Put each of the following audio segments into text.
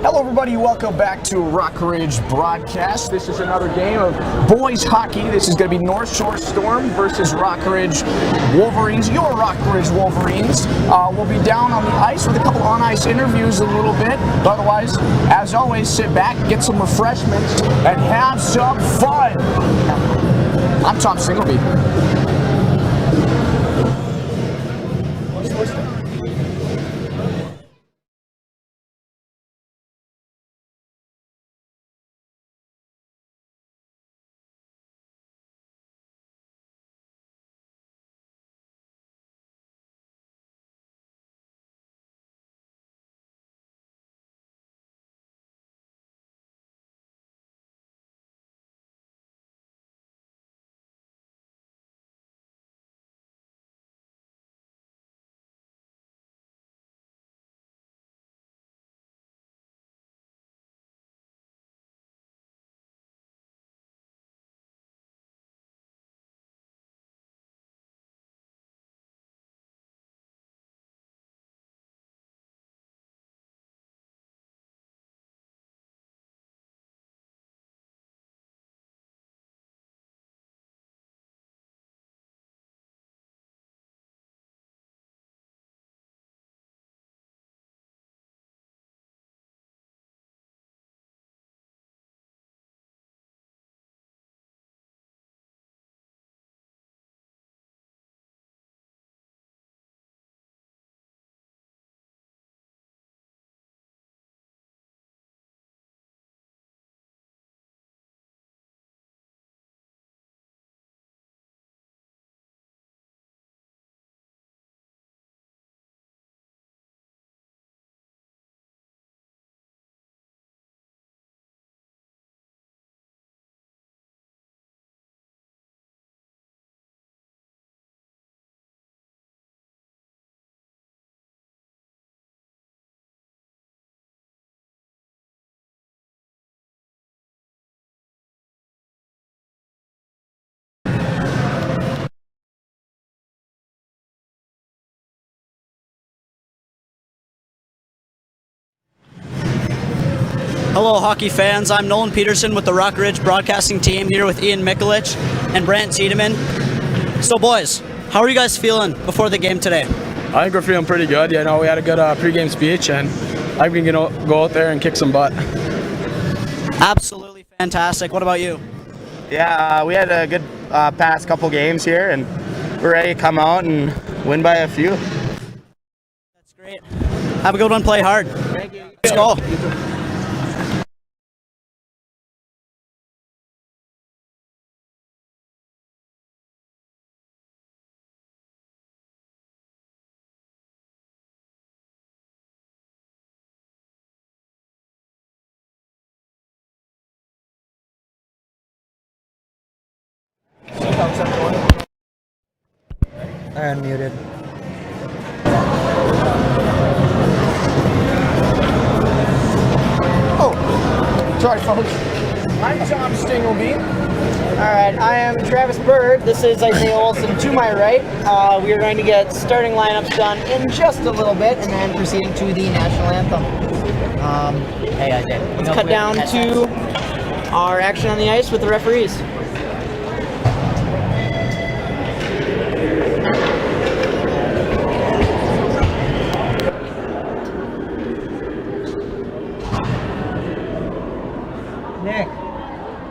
Hello everybody, welcome back to Rock Ridge Broadcast. This is another game of boys hockey. This is going to be North Shore Storm versus Rock Ridge Wolverines, your Rock Ridge Wolverines. We'll be down on the ice with a couple on-ice interviews in a little bit. But otherwise, as always, sit back, get some refreshments, and have some fun. I'm Tom Singleby. Hello, hockey fans. I'm Nolan Peterson with the Rock Ridge Broadcasting team here with Ian Mikulich and Brant Tiedemann. So, boys, how are you guys feeling before the game today? I think we're feeling pretty good. You know, we had a good pregame speech, and I think we can go out there and kick some butt. Absolutely fantastic. What about you? Yeah, we had a good past couple games here, and we're ready to come out and win by a few. That's great. Have a good one. Play hard. Thank you. Let's go. Unmuted. Oh, sorry folks. I'm Tom Singleby. Alright, I am Travis Bird. This is Isaiah Olson to my right. We are going to get starting lineups done in just a little bit and then proceeding to the national anthem. Hey Isaiah. Let's cut down to our action on the ice with the referees.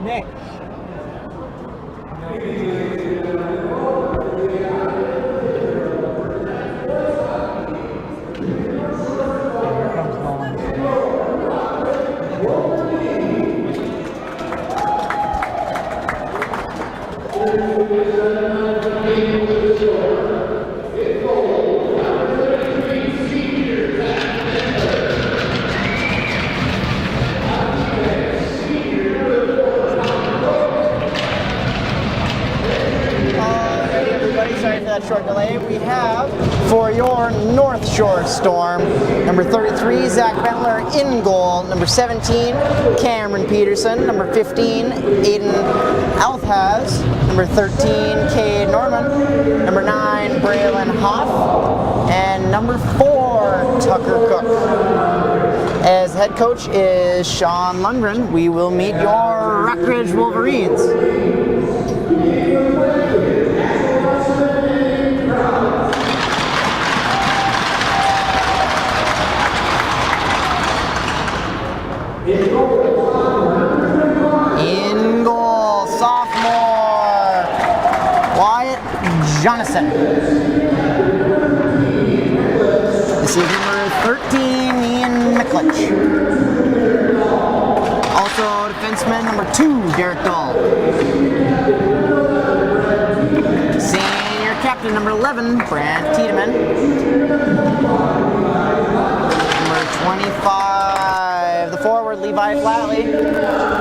Nick. Short delay. We have for your North Shore Storm, number 33, Zach Bentler in goal, number 17, Cameron Peterson, number 15, Aiden Althaz, number 13, Cade Norman, number 9, Braylon Hoff, and number 4, Tucker Cook. As the head coach is Sean Lundgren. We will meet your Rockridge Wolverines. In goal, sophomore Wyatt Jonathan. This is number 13, Ian Miklich. Also defenseman number 2, Derek Dahl. Senior captain number 11, Brant Tiedemann. Number 25, the forward, Levi Flatley.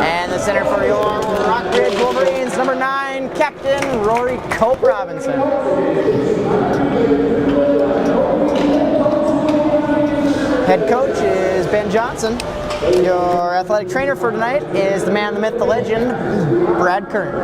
And the center for your Rockridge Wolverines, number 9, Captain Rory Cope Robinson. Head coach is Ben Johnson. Your athletic trainer for tonight is the man, the myth, the legend, Brad Kern.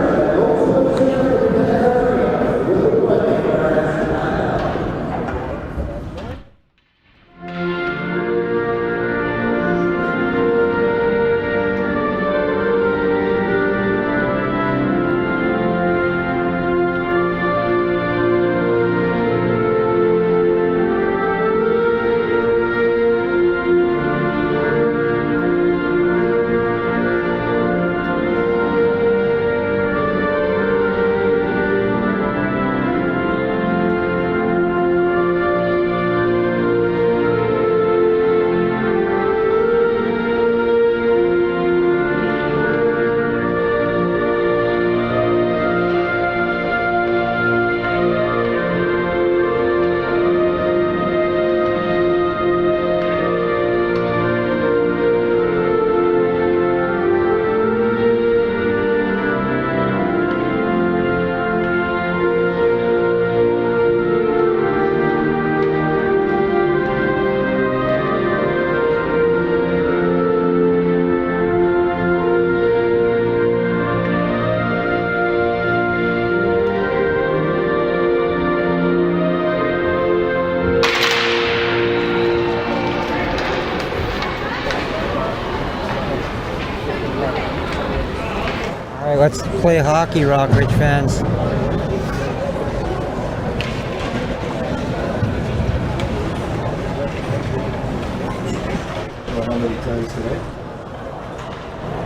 Let's play hockey, Rockridge fans.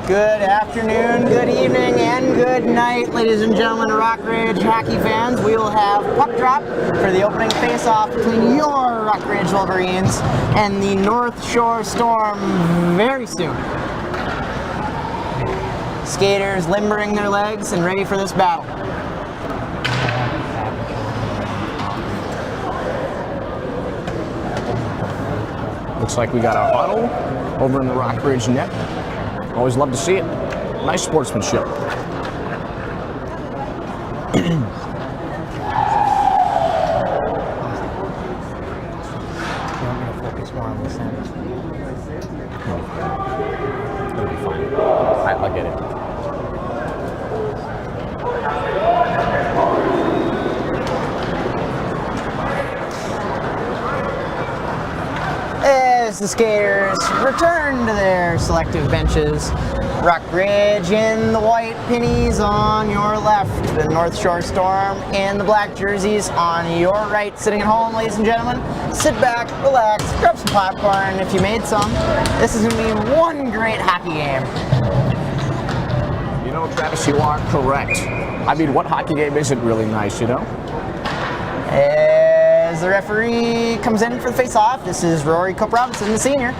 Good afternoon, good evening, and good night, ladies and gentlemen, Rockridge hockey fans. We will have puck drop for the opening face-off between your Rockridge Wolverines and the North Shore Storm very soon. Skaters limbering their legs and ready for this battle. Looks like we got our huddle over in the Rockridge net. Always love to see it. Nice sportsmanship. It'll be fine. I'll get it. As the skaters return to their selective benches, Rockridge in the white pennies on your left, the North Shore Storm in the black jerseys on your right. Sitting at home, ladies and gentlemen, sit back, relax, grab some popcorn if you made some. This is going to be one great hockey game. You know, Travis, you are correct. I mean, what hockey game isn't really nice, you know? As the referee comes in for the face-off, this is Rory Cope Robinson, the senior.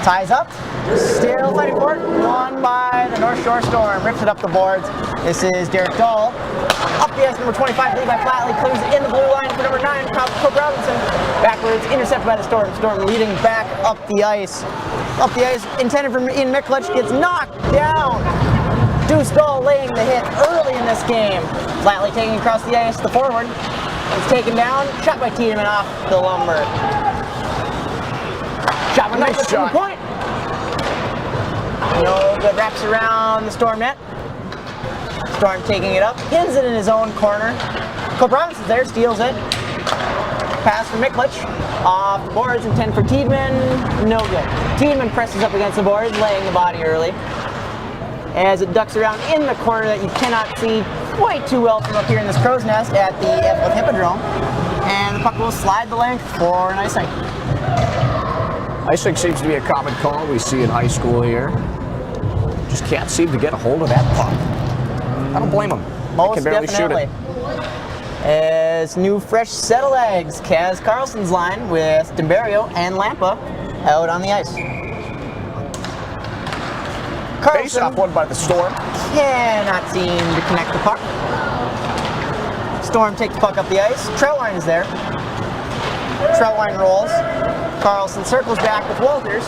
Ties up, still fighting for it, won by the North Shore Storm, rips it up the boards. This is Derek Dahl. Up the ice, number 25, Levi Flatley, clears in the blue line for number 9, Cope Robinson. Backwards, intercepted by the Storm. Storm leading back up the ice. Up the ice, intended for Ian Miklich, gets knocked down. Deuce Dahl laying the hit early in this game. Flatley taking across the ice, the forward. It's taken down, shot by Tiedemann off the lumber. Shot by Miklich from the point. No good, wraps around the Storm net. Storm taking it up, pins it in his own corner. Cope Robinson's there, steals it. Pass for Miklich. Off the boards, intended for Tiedemann, no good. Tiedemann presses up against the boards, laying the body early. As it ducks around in the corner that you cannot see quite too well from up here in this crow's nest at the Epworth Hippodrome. And the puck will slide the length for an icing. Icing seems to be a common call we see in high school here. Just can't seem to get a hold of that puck. I don't blame him. Most Can barely definitely. shoot it. As new fresh set of legs, Kaz Carlson's line with Demberio and Lampa out on the ice. Face Carlson off one by the Storm. cannot seem to connect the puck. Storm take the puck up the ice. Troutwine is there. Troutwine rolls. Carlson circles back with Walters.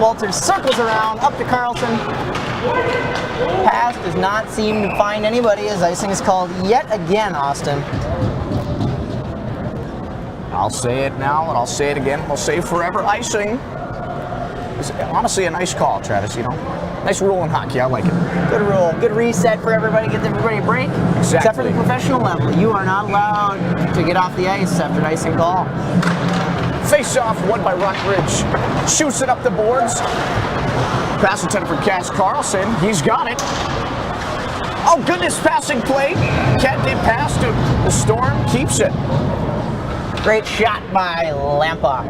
Walters circles around up to Carlson. Pass does not seem to find anybody as icing is called yet again, Austin. I'll say it now and I'll say it again. I'll say forever. Icing is honestly a nice call, Travis, you know. Nice rule in hockey. I like it. Good rule. Good reset for everybody. Gives everybody a break. Except for the professional level. You are not allowed to get off the ice after an icing call. Face off, won by Rockridge. Shoots it up the boards. Pass intended for Cass Carlson. He's got it. Oh, goodness, passing play. Can't get past him. The Storm keeps it. Great shot by Lampa.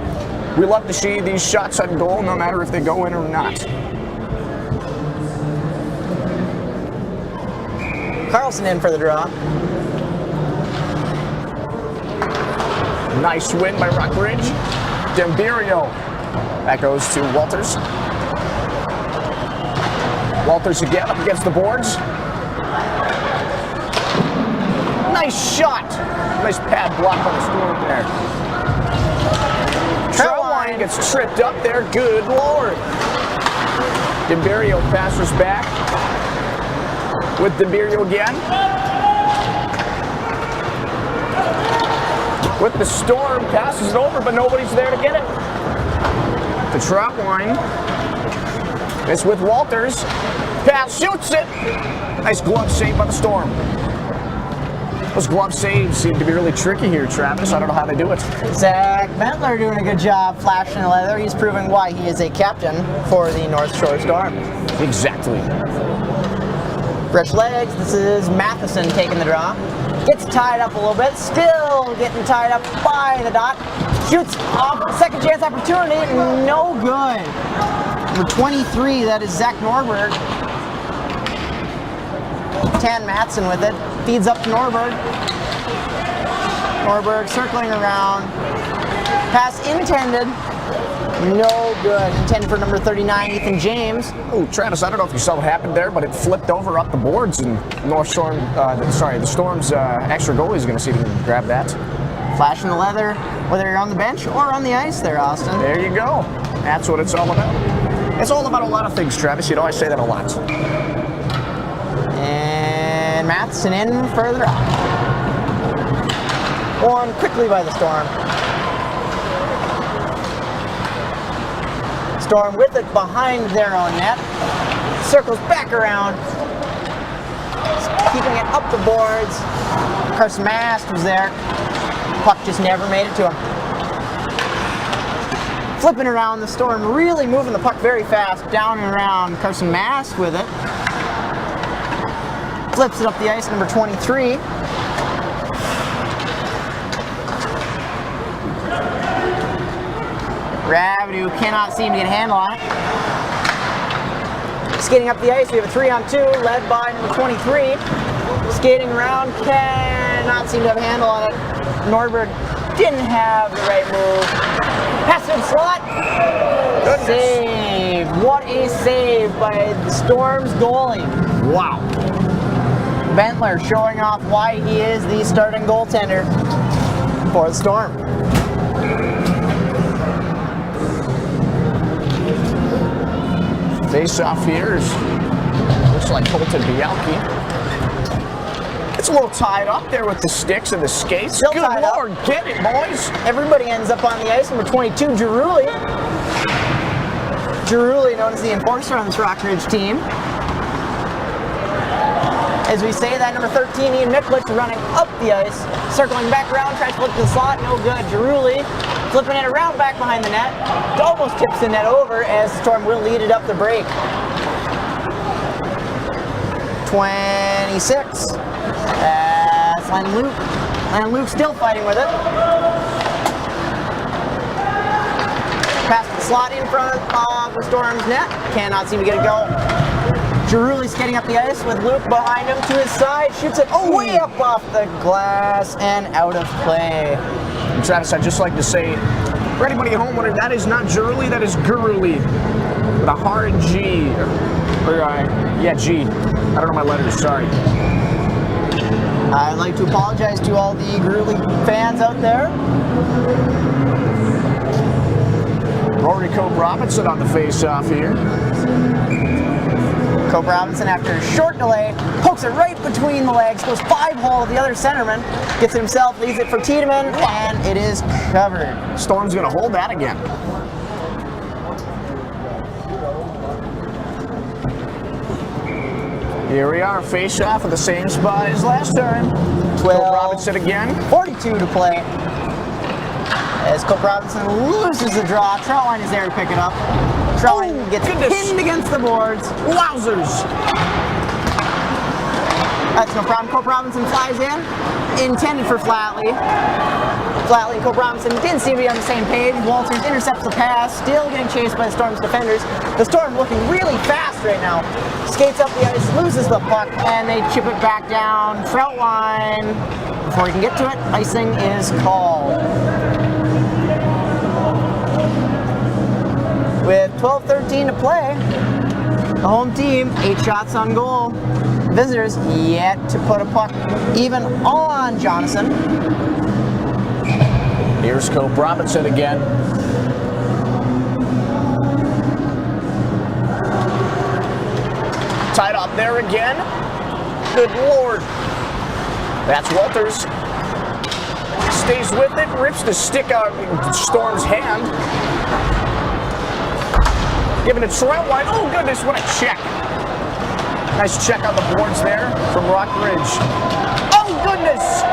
We love to see these shots on goal, no matter if they go in or not. Carlson in for the draw. Nice win by Rockridge. Demberio. That goes to Walters. Walters again up against the boards. Nice shot. Nice pad block on the Storm there. Troutwine gets tripped up there. Good Lord. Demberio passes back. With Demberio again. With the Storm, passes it over, but nobody's there to get it. The Troutwine. It's with Walters. Pass, shoots it. Nice glove save by the Storm. Those glove saves seem to be really tricky here, Travis. I don't know how they do it. Zach Bentler doing a good job flashing the leather. He's proving why he is a captain for the North Shore Storm. Exactly. Fresh legs. This is Matheson taking the draw. Gets tied up a little bit. Still getting tied up by the dot. Shoots off. Second chance opportunity. No good. Number 23, that is Zach Norberg. Tan Matson with it. Feeds up to Norberg. Norberg circling around. Pass intended. No good. Intended for number 39, Ethan James. Oh, Travis, I don't know if you saw what happened there, but it flipped over up the boards, and the Storm's extra goalie is going to see if he can grab that. Flashing the leather, whether you're on the bench or on the ice there, Austin. There you go. That's what it's all about. It's all about a lot of things, Travis. You know, I say that a lot. And Matheson in further out. Won quickly by the Storm. Storm with it behind their own net. Circles back around. Keeping it up the boards. Carson Mast was there. Puck just never made it to him. Flipping around, the Storm really moving the puck very fast. Down and around, Carson Mast with it. Flips it up the ice, number 23. Gravity, who cannot seem to get a handle on it. Skating up the ice, we have a 3-on-2, led by number 23. Skating around, cannot seem to have a handle on it. Norberg didn't have the right move. Pass to the slot. Save. What a save by the Storm's goalie. Wow. Bentler showing off why he is the starting goaltender for the Storm. Face off here is, looks like Colton Bialki. It's a little tied up there with the sticks and the skates. Still Good tied up. Lord, get it, boys. Everybody ends up on the ice. Number 22, Giruli. Giruli, known as the enforcer on this Rockridge team. As we say that, number 13, Ian Mikulich running up the ice, circling back around, tries to flip to the slot, no good. Giruli flipping it around back behind the net, almost tips the net over as the Storm will lead it up the break. 26. That's Landon Luke. Landon Luke still fighting with it. Pass the slot in front of the Storm's net. Cannot seem to get a go. Giruli skating up the ice with Luke behind him to his side. Shoots it way up off the glass and out of play. And Travis, I'd just like to say, for anybody at home, that is not Giruli, that is Giruli. With a hard G. Yeah, G. I don't know my letters, sorry. I'd like to apologize to all the Giruli fans out there. Rory Cope Robinson on the face-off here. Cope Robinson, after a short delay, pokes it right between the legs, goes 5-hole the other centerman, gets it himself, leaves it for Tiedemann, and it is covered. Storm's going to hold that again. Here we are, face-off at the same spot as last time. 12. Cope Robinson again. 42 to play. As Cope Robinson loses the draw, Troutwine is there to pick it up. Troutwine gets pinned against the boards. Wowzers! That's no problem. Cope Robinson flies in, intended for Flatley. Flatley and Cope Robinson didn't seem to be on the same page. Walters intercepts the pass, still getting chased by the Storm's defenders. The Storm looking really fast right now. Skates up the ice, loses the puck, and they chip it back down. Troutwine, before he can get to it, icing is called. With 12:13 to play, the home team, 8 shots on goal. Visitors yet to put a puck even on Jonathan. Here's Cope Robinson again. Tied up there again. Good Lord. That's Walters. Stays with it, rips the stick out of Storm's hand. Giving it Troutwine. Oh goodness, what a check. Nice check on the boards there from Rockridge. Oh goodness!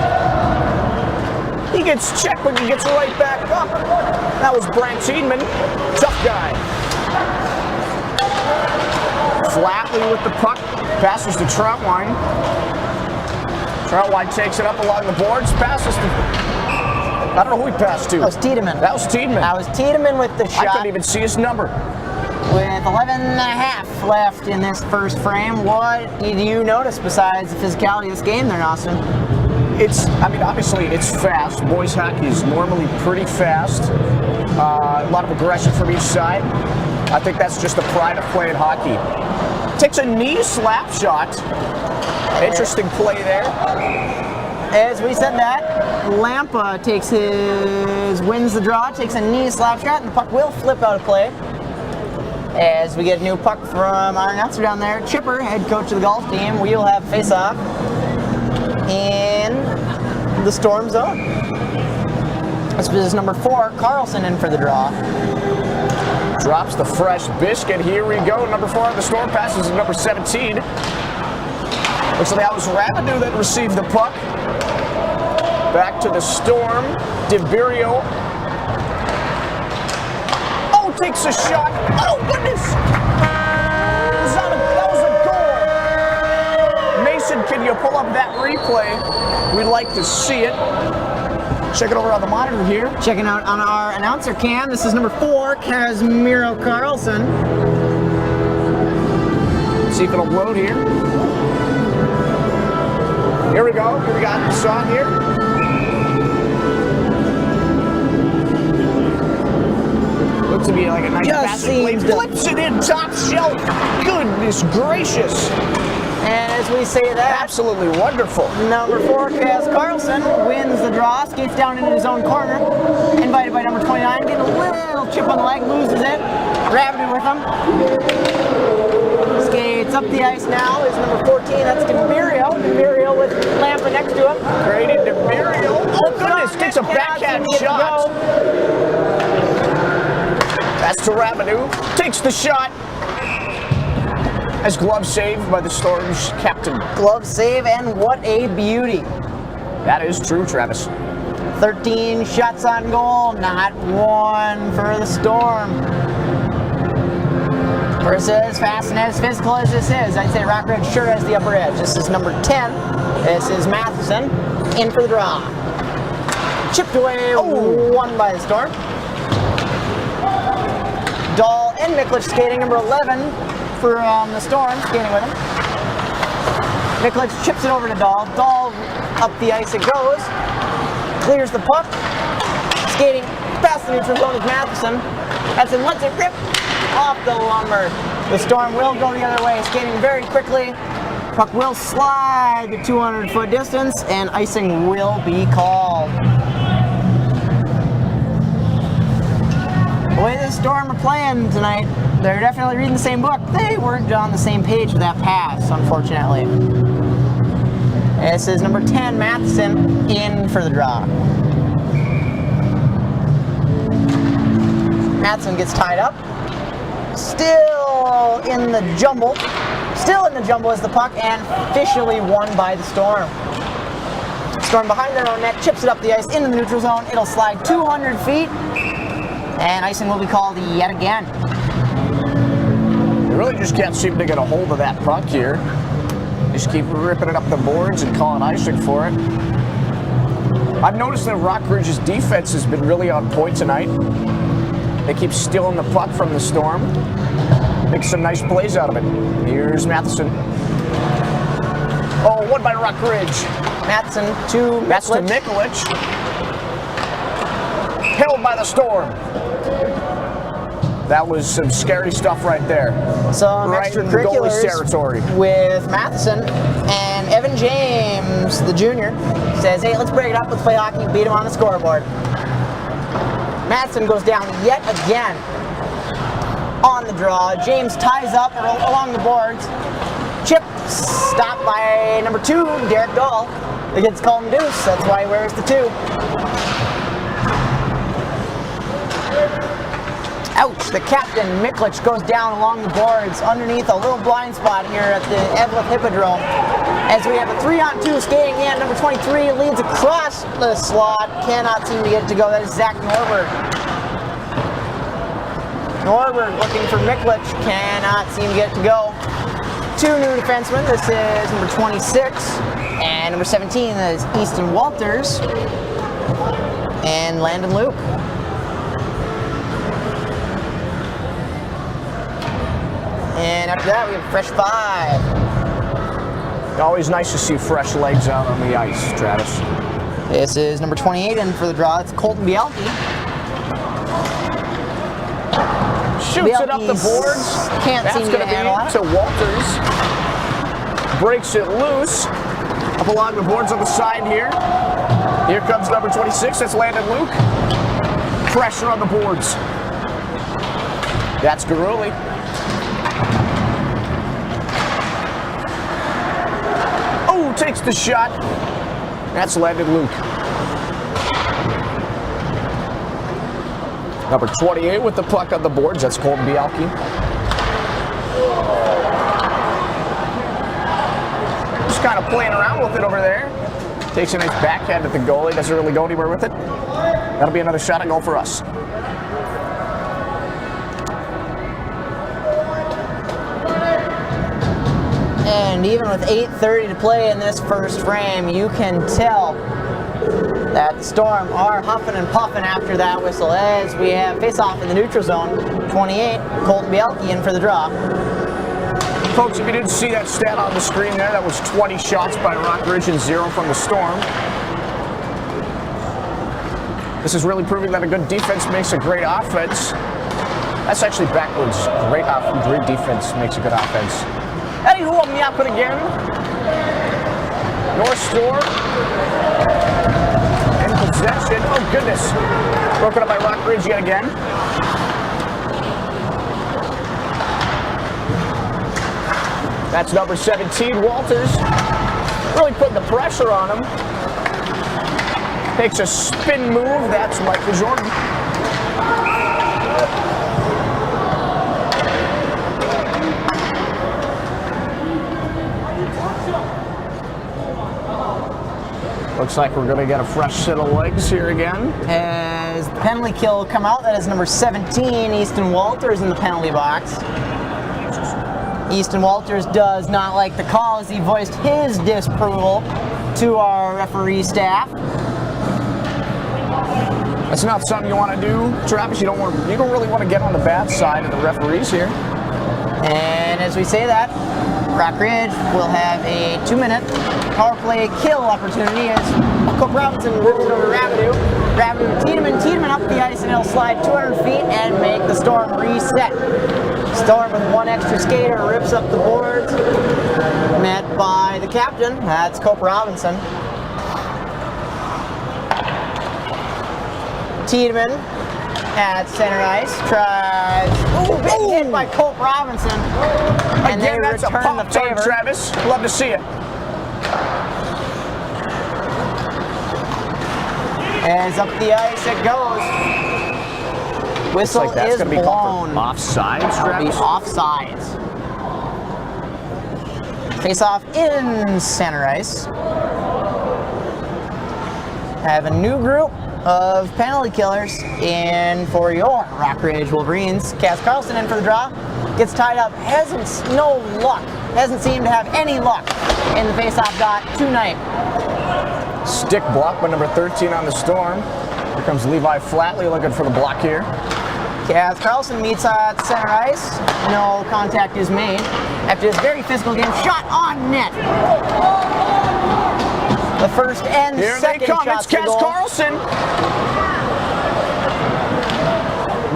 He gets checked, but he gets right back up. That was Brant Tiedemann. Tough guy. Flatley with the puck. Passes to Troutwine. Troutwine takes it up along the boards. Passes to... I don't know who he passed to. That was Tiedemann. That was Tiedemann. That was Tiedemann with the shot. I couldn't even see his number. With 11 and a half left in this first frame, what did you notice besides the physicality of this game there, Austin? Obviously it's fast. Boys hockey is normally pretty fast. A lot of aggression from each side. I think that's just the pride of playing hockey. Takes a knee slap shot. Interesting play there. As we said that, Lampa wins the draw, takes a knee slap shot, and the puck will flip out of play. As we get a new puck from our announcer down there, Chipper, head coach of the golf team, we'll have face-off in the Storm zone. This is number 4, Carlson in for the draw. Drops the fresh biscuit. Here we go. Number 4 on the Storm passes to number 17. Looks like that was Rabideau that received the puck. Back to the Storm. DeBirio. Oh, takes a shot. Oh, goodness! That was a goal. Mason, can you pull up that replay? We'd like to see it. Check it over on the monitor here. Checking out on our announcer cam, this is number 4, Casimiro Carlson. See if it'll load here. Here we go. Here we got the song here. Looks to be like a nice passing play. Flips it in top shelf. Goodness gracious. And as we say that, absolutely wonderful. Number 4, Cas Carlson, wins the draw, skates down into his own corner. Invited by number 29, getting a little chip on the leg, loses it. Rabideau with him. Skates up the ice now is number 14, that's DeBirio. DeBirio with Lampa next to him. Grady DeBirio. Oh goodness, gets a backhand shot. That's to Rabideau. Takes the shot. As glove saved by the Storm's captain. Glove save, and what a beauty. That is true, Travis. 13 shots on goal, not one for the Storm. Versus fast and as physical as this is, I'd say Rockridge sure has the upper edge. This is number 10. This is Matheson, in for the draw. Chipped away, won by the Storm. Dahl and Mikulich skating, number 11 for the Storm, skating with him. Mikulich chips it over to Dahl. Dahl up the ice it goes. Clears the puck. Skating past the neutral zone is Matheson. Matheson lets it rip off the lumber. The Storm will go the other way, skating very quickly. Puck will slide the 200-foot distance, and icing will be called. The way the Storm are playing tonight, they're definitely reading the same book. They weren't on the same page with that pass, unfortunately. This is number 10, Matheson, in for the draw. Matheson gets tied up. Still in the jumble. Still in the jumble is the puck, and officially won by the Storm. Storm behind their own net, chips it up the ice into the neutral zone. It'll slide 200 feet, and icing will be called yet again. They really just can't seem to get a hold of that puck here. Just keep ripping it up the boards and calling icing for it. I've noticed that Rockridge's defense has been really on point tonight. They keep stealing the puck from the Storm. Make some nice plays out of it. Here's Matheson. Oh, won by Rockridge. Matheson to Mikulich. That's to Mikulich. Held by the Storm. That was some scary stuff right there. Some right in the goalie's territory. With Matheson, and Evan James, the junior, says, hey, let's break it up, let's play hockey, beat him on the scoreboard. Matheson goes down yet again on the draw. James ties up along the boards. Chip stopped by number 2, Derek Dahl. It gets called deuce, that's why he wears the 2. Ouch, the captain, Mikulich, goes down along the boards underneath a little blind spot here at the Evelyn Hippodrome. As we have a 3-on-2 skating in, number 23 leads across the slot, cannot seem to get it to go. That is Zach Norberg. Norberg looking for Mikulich, cannot seem to get it to go. 2 new defensemen, this is number 26, and number 17 is Easton Walters, and Landon Luke. And after that, we have fresh 5. Always nice to see fresh legs out on the ice, Travis. This is number 28 in for the draw. It's Colton Bielke. Shoots it up the boards. Can't seem to get a handle on it. To Walters. Breaks it loose. Up along the boards on the side here. Here comes number 26. That's Landon Luke. Pressure on the boards. That's Garuli. Takes the shot. That's Landon Luke. Number 28 with the puck on the boards. That's Colton Bielke. Just kind of playing around with it over there. Takes a nice backhand at the goalie. Doesn't really go anywhere with it. That'll be another shot and goal for us. And even with 8:30 to play in this first frame, you can tell that the Storm are huffing and puffing after that whistle as we have face-off in the neutral zone. 28, Colton Bielke in for the draw. Folks, if you didn't see that stat on the screen there, that was 20 shots by Rockridge and 0 from the Storm. This is really proving that a good defense makes a great offense. That's actually backwards. Great defense makes a good offense. Eddie warm me up again. North Storm. In possession. Oh, goodness. Broken up by Rockridge yet again. That's number 17, Walters. Really putting the pressure on him. Takes a spin move. That's Michael Jordan. Looks like we're going to get a fresh set of legs here again. As the penalty kill will come out, that is number 17, Easton Walters in the penalty box. Easton Walters does not like the call as he voiced his disapproval to our referee staff. That's not something you want to do, Travis. You don't really want to get on the bad side of the referees here. And as we say that, Rock Ridge will have a 2-minute power play kill opportunity as Cook Robinson rips it over Rabideau. Rabideau to Tiedemann up the ice, and he'll slide 200 feet and make the Storm reset. Storm with one extra skater rips up the boards, met by the captain, that's Cope Robinson. Tiedemann at center ice tries. Ooh, big hit by Cope Robinson. And Again, they that's a return the pop turn, favor. Travis. Love to see it. As up the ice it goes. Whistle Looks like that's is going to be called blown. for offsides, That'll be Travis. offsides. Face off in center ice. Have a new group of penalty killers in for your Rock Ridge Wolverines. Cass Carlson in for the draw. Gets tied up. Hasn't seemed to have any luck in the face-off dot tonight. Stick block by number 13 on the Storm. Here comes Levi Flatley looking for the block here. Cass Carlson meets at center ice. No contact is made. After this very physical game, shot on net. The first and Here they second come. It's shots to Cass goal. Carlson.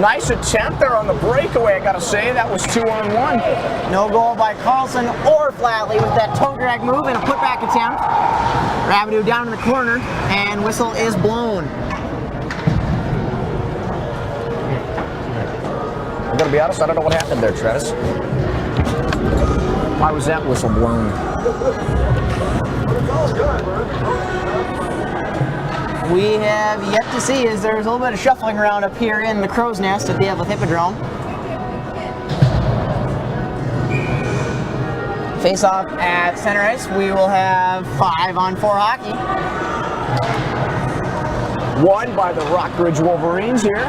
Nice attempt there on the breakaway, I gotta say. That was 2-on-1. No goal by Carlson or Flatley with that toe drag move and a putback attempt. Rabideau down in the corner, and whistle is blown. I'm gonna be honest, I don't know what happened there, Travis. Why was that whistle blown? We have yet to see as there's a little bit of shuffling around up here in the crow's nest at the Evelyn Hippodrome. Face off at center ice. We will have 5-on-4 hockey. Won by the Rock Ridge Wolverines here.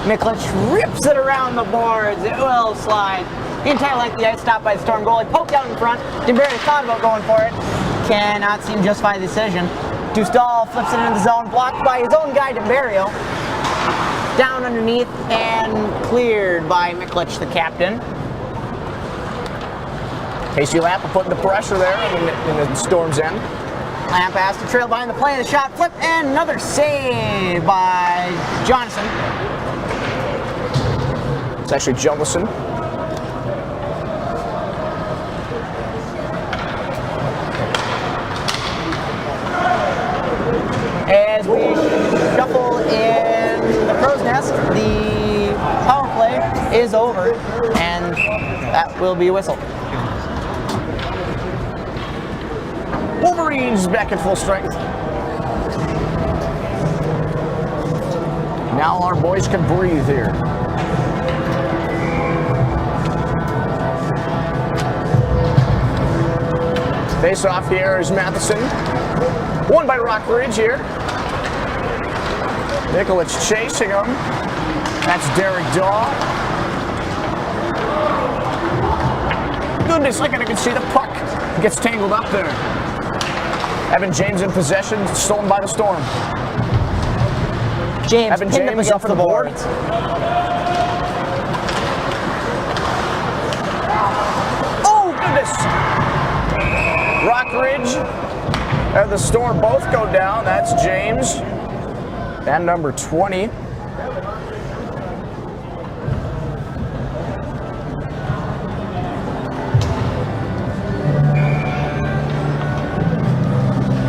Miklich rips it around the boards. It will slide the entire length of the ice, stopped by the Storm goalie. Poked out in front. DeBerry thought about going for it. Cannot seem to justify the decision. Dustal flips it into the zone, blocked by his own guy, DeBerry. Down underneath and cleared by Miklich, the captain. Casey Lampa putting the pressure there in the Storm's end. Lampa has to trail behind the play of the shot, flip, and another save by Johnson. It's actually Jellison. As we shuffle in the crow's nest, the power play is over, and that will be whistled. Wolverines back at full strength. Now our boys can breathe here. Face off here is Matheson. Won by Rock Ridge here. Nikolic chasing him. That's Derek Daw. Goodness, look at it. You can see the puck gets tangled up there. Evan James in possession, stolen by the Storm. James Evan pinned James up up against for the the board. boards. Oh, goodness! Rock Ridge and the Storm both go down. That's James and number 20.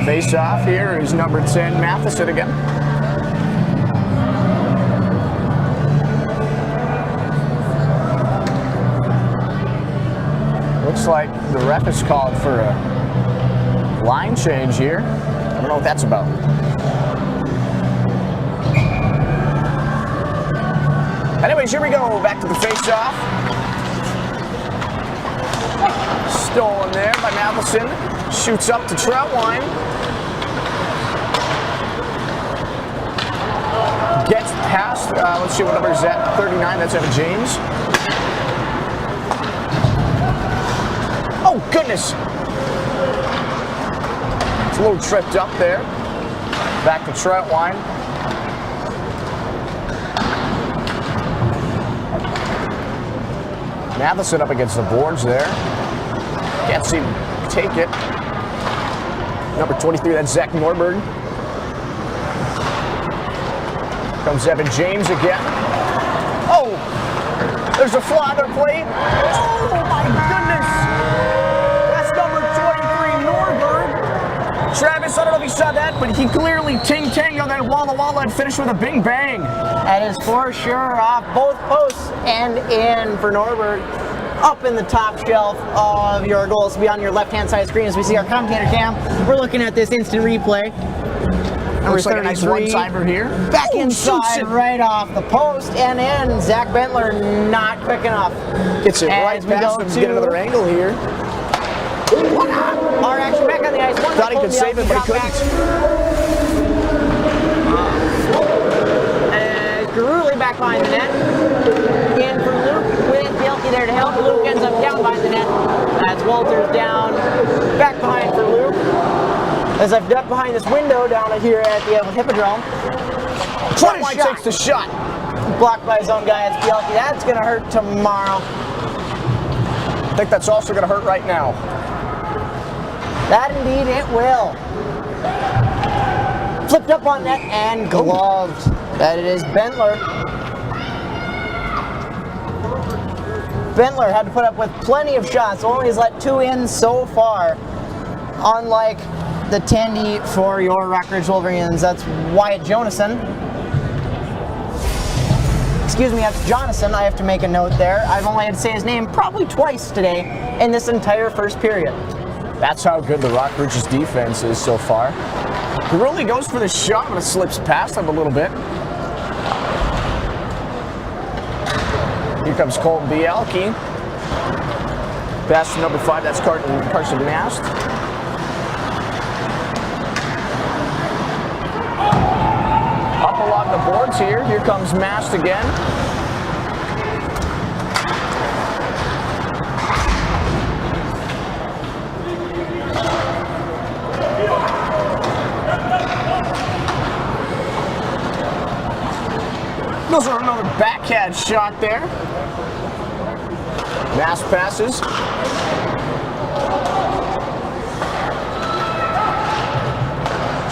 Face off here is number 10, Matheson again. Looks like the ref has called for a line change here. I don't know what that's about. Anyways, here we go. Back to the face-off. Stolen there by Matheson. Shoots up to trout line. gets past, let's see what number is that, 39, that's Evan James. Oh, goodness. It's a little tripped up there. Back to Troutwine. Matheson up against the boards there. Can't see him take it. Number 23, that's Zach Norberg. Comes Evan James again. Oh! There's a fly on their plate. Oh my goodness! That's number 23, Norberg. Travis, I don't know if you saw that, but he clearly ting-tanged on that Walla Walla and finished with a bing bang. That is for sure off both posts and in for Norberg. Up in the top shelf of your goals to be on your left-hand side screen as we see our commentator cam. We're looking at this instant replay. Looks like a nice one-timer here. Back inside, right off the post, and in. Zach Bentler not quick enough. Gets it right past him to get another angle here. Our action back on the ice. Thought he could save it, but he couldn't. Garuli back behind the net. In for Luke with Bielke there to help. Luke ends up down behind the net. That's Walters down. Back behind for Luke. As I've ducked behind this window down here at the Hippodrome. Troutwine takes the shot. Blocked by his own guy. It's Bielke. That's going to hurt tomorrow. I think that's also going to hurt right now. That indeed it will. Flipped up on net and gloved. That it is Bentler. Bentler had to put up with plenty of shots. Only has let 2 in so far. Unlike the Tandy for your Rockridge Wolverines. That's Wyatt Jonason. Excuse me, that's Jonathan. I have to make a note there. I've only had to say his name probably twice today in this entire first period. That's how good the Rockridge's defense is so far. He really goes for the shot, but it slips past him a little bit. Here comes Colton Bielke. Pass to number 5, that's Carson Mast. Up along the boards here. Here comes Mast again. Goes for another backhand shot there. Mass passes.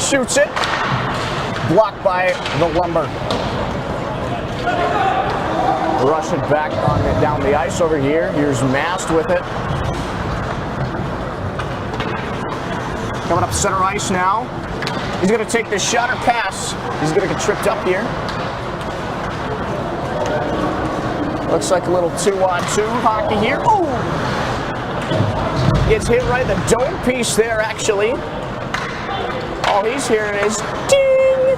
Shoots it. Blocked by the Lumber. Rush it back down the ice over here. Here's Mast with it. Coming up center ice now. He's going to take this shot or pass. He's going to get tripped up here. Looks like a little 2-on-2 hockey here. Ooh! Gets hit right in the dome piece there, actually. All he's hearing is ding!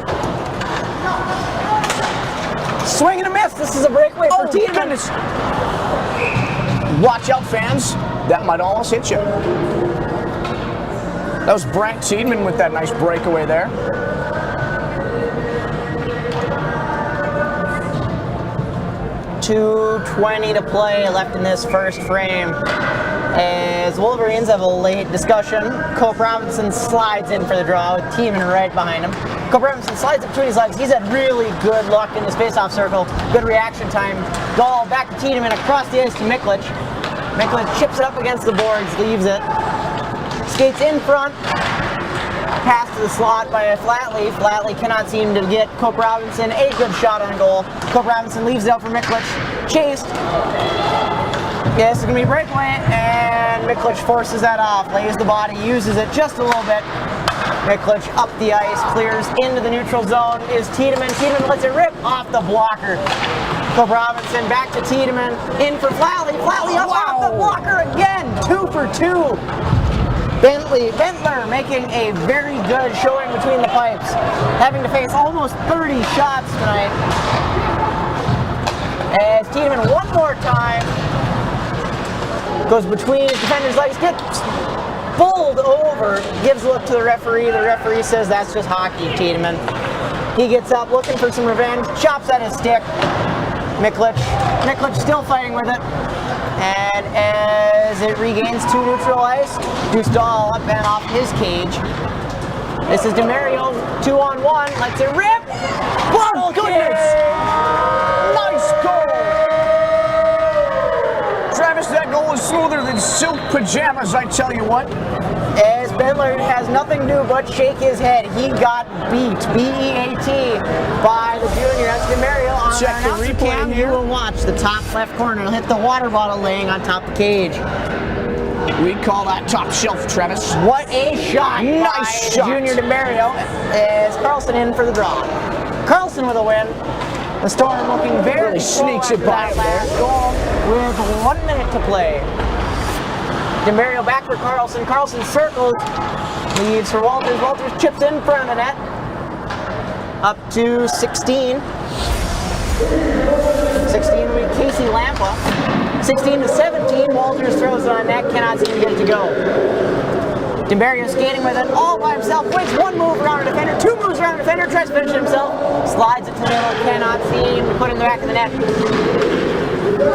Swing and a miss. This is a breakaway for Tiedemann. Goodness. Watch out, fans. That might almost hit you. That was Brant Tiedemann with that nice breakaway there. .220 to play left in this first frame. As Wolverines have a late discussion, Cope Robinson slides in for the draw with Tiedemann right behind him. Cope Robinson slides up between his legs. He's had really good luck in this faceoff circle. Good reaction time. Dahl back to Tiedemann across the ice to Miklich. Miklich chips it up against the boards, leaves it. Skates in front. Pass to the slot by Flatley. Flatley cannot seem to get Cope Robinson a good shot on goal. Cope Robinson leaves it out for Miklich. Chased. Yeah, this is going to be a breakaway, and Miklich forces that off. Lays the body, uses it just a little bit. Miklich up the ice, clears into the neutral zone. Is Tiedemann. Tiedemann lets it rip off the blocker. Cope Robinson back to Tiedemann. In for Flatley. Flatley up off the blocker again. 2 for 2. Bentler making a very good showing between the pipes, having to face almost 30 shots tonight. As Tiedemann one more time goes between his defender's legs, gets bowled over, gives a look to the referee. The referee says that's just hockey, Tiedemann. He gets up looking for some revenge, chops at his stick. Miklich still fighting with it. And as it regains 2 neutral ice, Dustal up and off his cage. This is DeMario, 2-on-1, lets it rip. Oh, goodness! Nice goal! Travis, that goal was smoother than silk pajamas, I tell you what. As Bendler has nothing to do but shake his head. He got beat, B-E-A-T, by the junior. That's DeMario on Check our the announcer replay cam. here. You will watch the top left corner. He'll hit the water bottle laying on top of the cage. We call that top shelf, Travis. What a shot! Nice by shot. Junior DeMario as Carlson in for the draw. Carlson with a win. The Storm looking very Really sneaks it by that last goal with 1 minute to play. DeMario back for Carlson. Carlson circled. Leaves for Walters. Walters chips in front of the net. Up to 16. 16 will be Casey Lampa. 16 to 17. Walters throws it on net. Cannot seem to get it to go. DeMario skating with it all by himself. Wins 1 move around a defender. 2 moves around a defender. Tries to finish it himself. Slides it to the middle. Cannot seem to put it in the back of the net.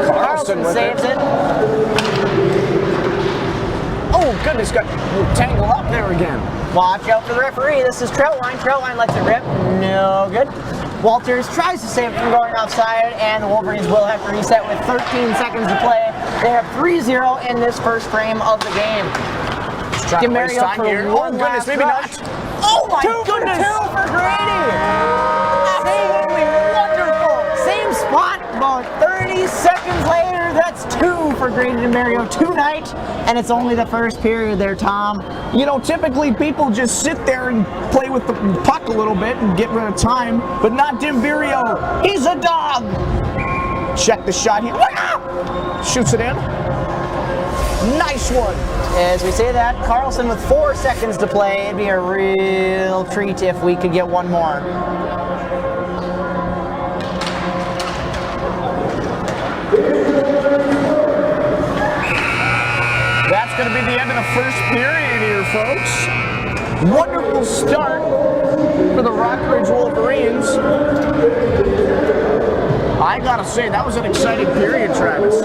Carlson saves it. Oh, goodness, got tangled up there again. Watch out for the referee. This is Troutline. Troutline lets it rip. No good. Walters tries to save it from going offside, and the Wolverines will have to reset with 13 seconds to play. They have 3-0 in this first frame of the game. DeMario for here. Oh, one goodness, last maybe rush. not. Oh, my 2 goodness. for 2 for Grady. Absolutely wonderful. Same spot, about 30 seconds later. That's 2 for Grady DeMario tonight, and it's only the first period there, Tom. You know, typically people just sit there and play with the puck a little bit and get rid of time, but not DeMario. He's a dog. Check the shot here. Shoots it in. Nice one. As we say that, Carlson with 4 seconds to play. It'd be a real treat if we could get one more. That's going to be the end of the first period here, folks. Wonderful start for the Rockridge Wolverines. I gotta say, that was an exciting period, Travis.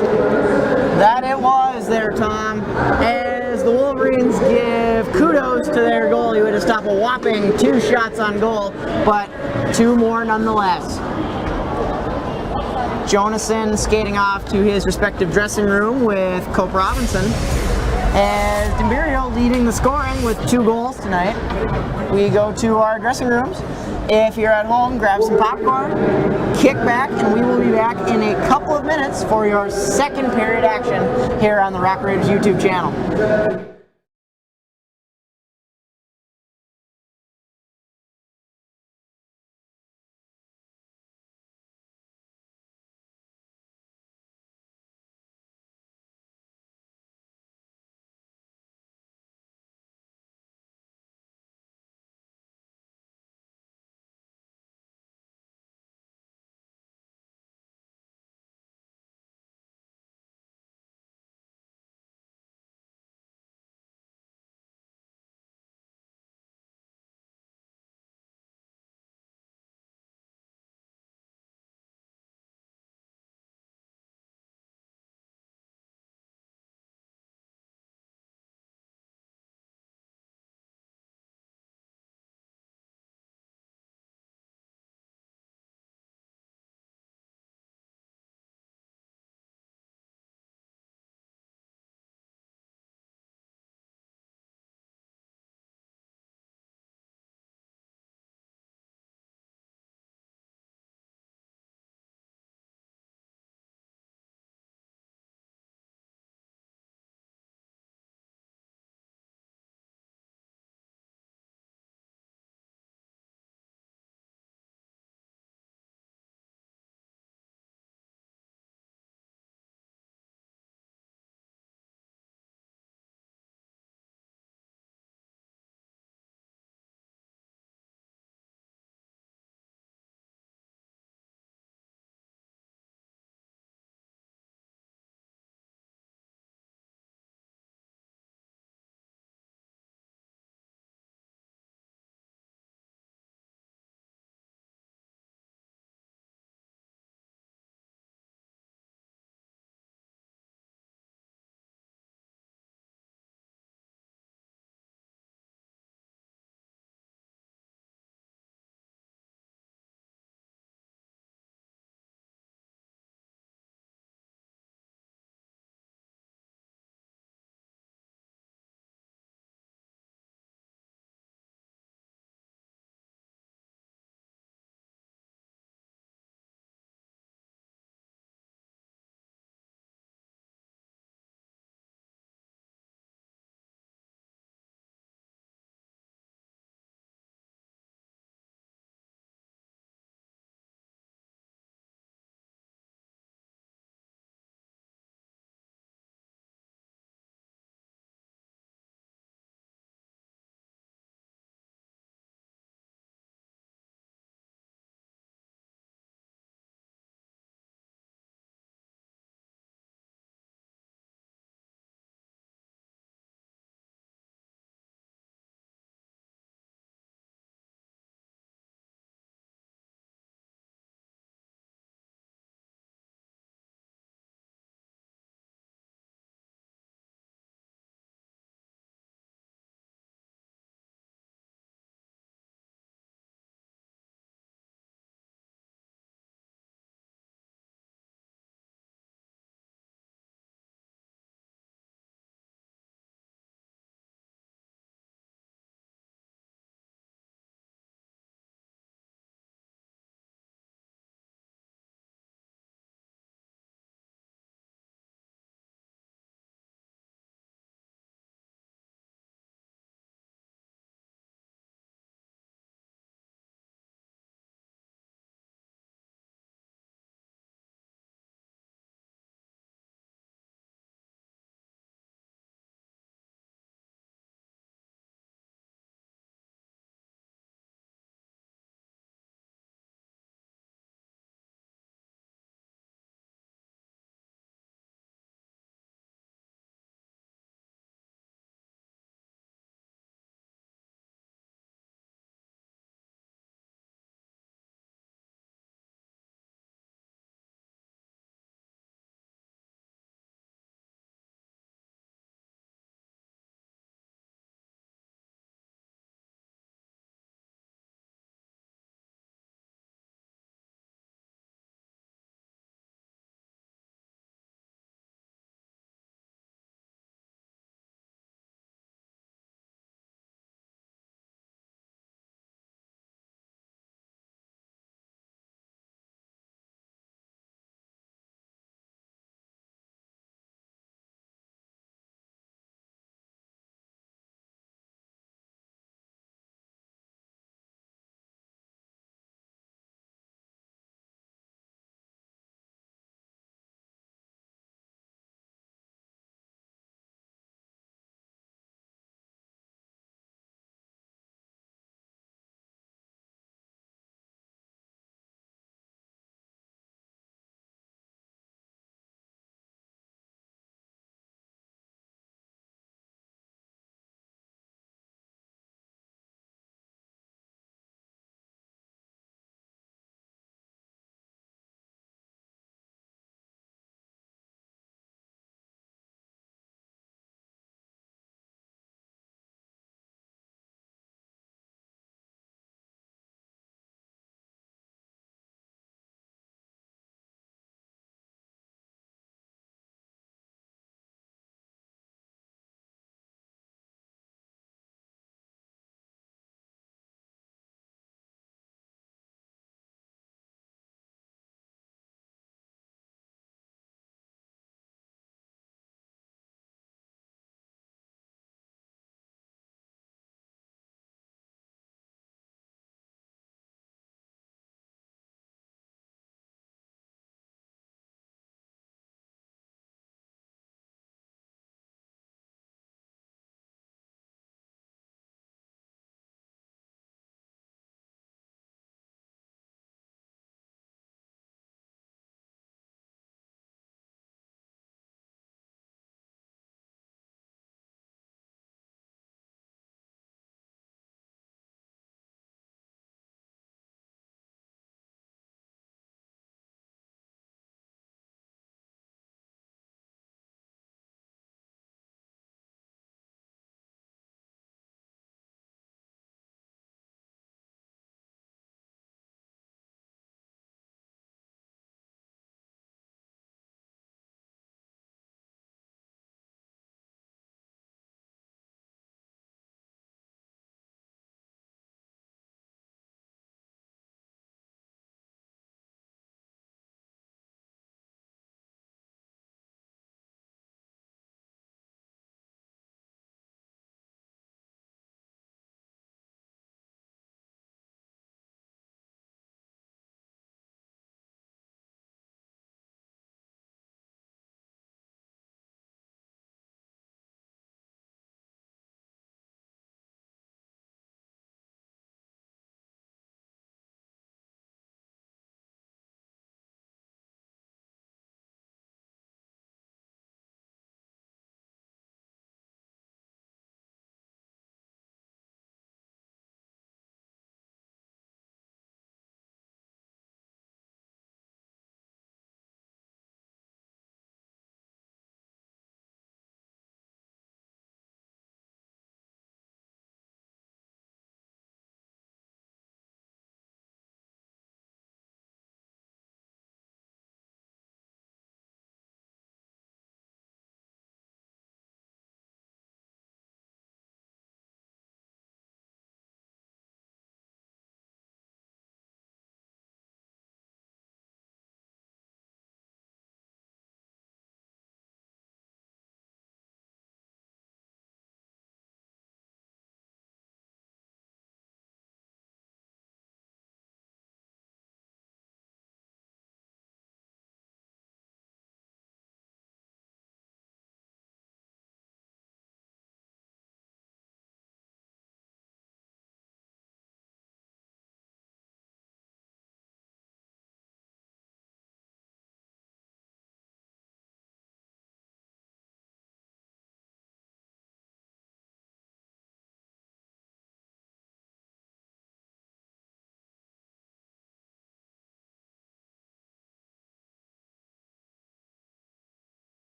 That it was there, Tom. As the Wolverines give kudos to their goalie who had to stop a whopping 2 shots on goal, but 2 more nonetheless. Jonason skating off to his respective dressing room with Cope Robinson. As DeMario leading the scoring with 2 goals tonight. We go to our dressing rooms. If you're at home, grab some popcorn, kick back, and we will be back in a couple of minutes for your second period action here on the Rockridge YouTube channel.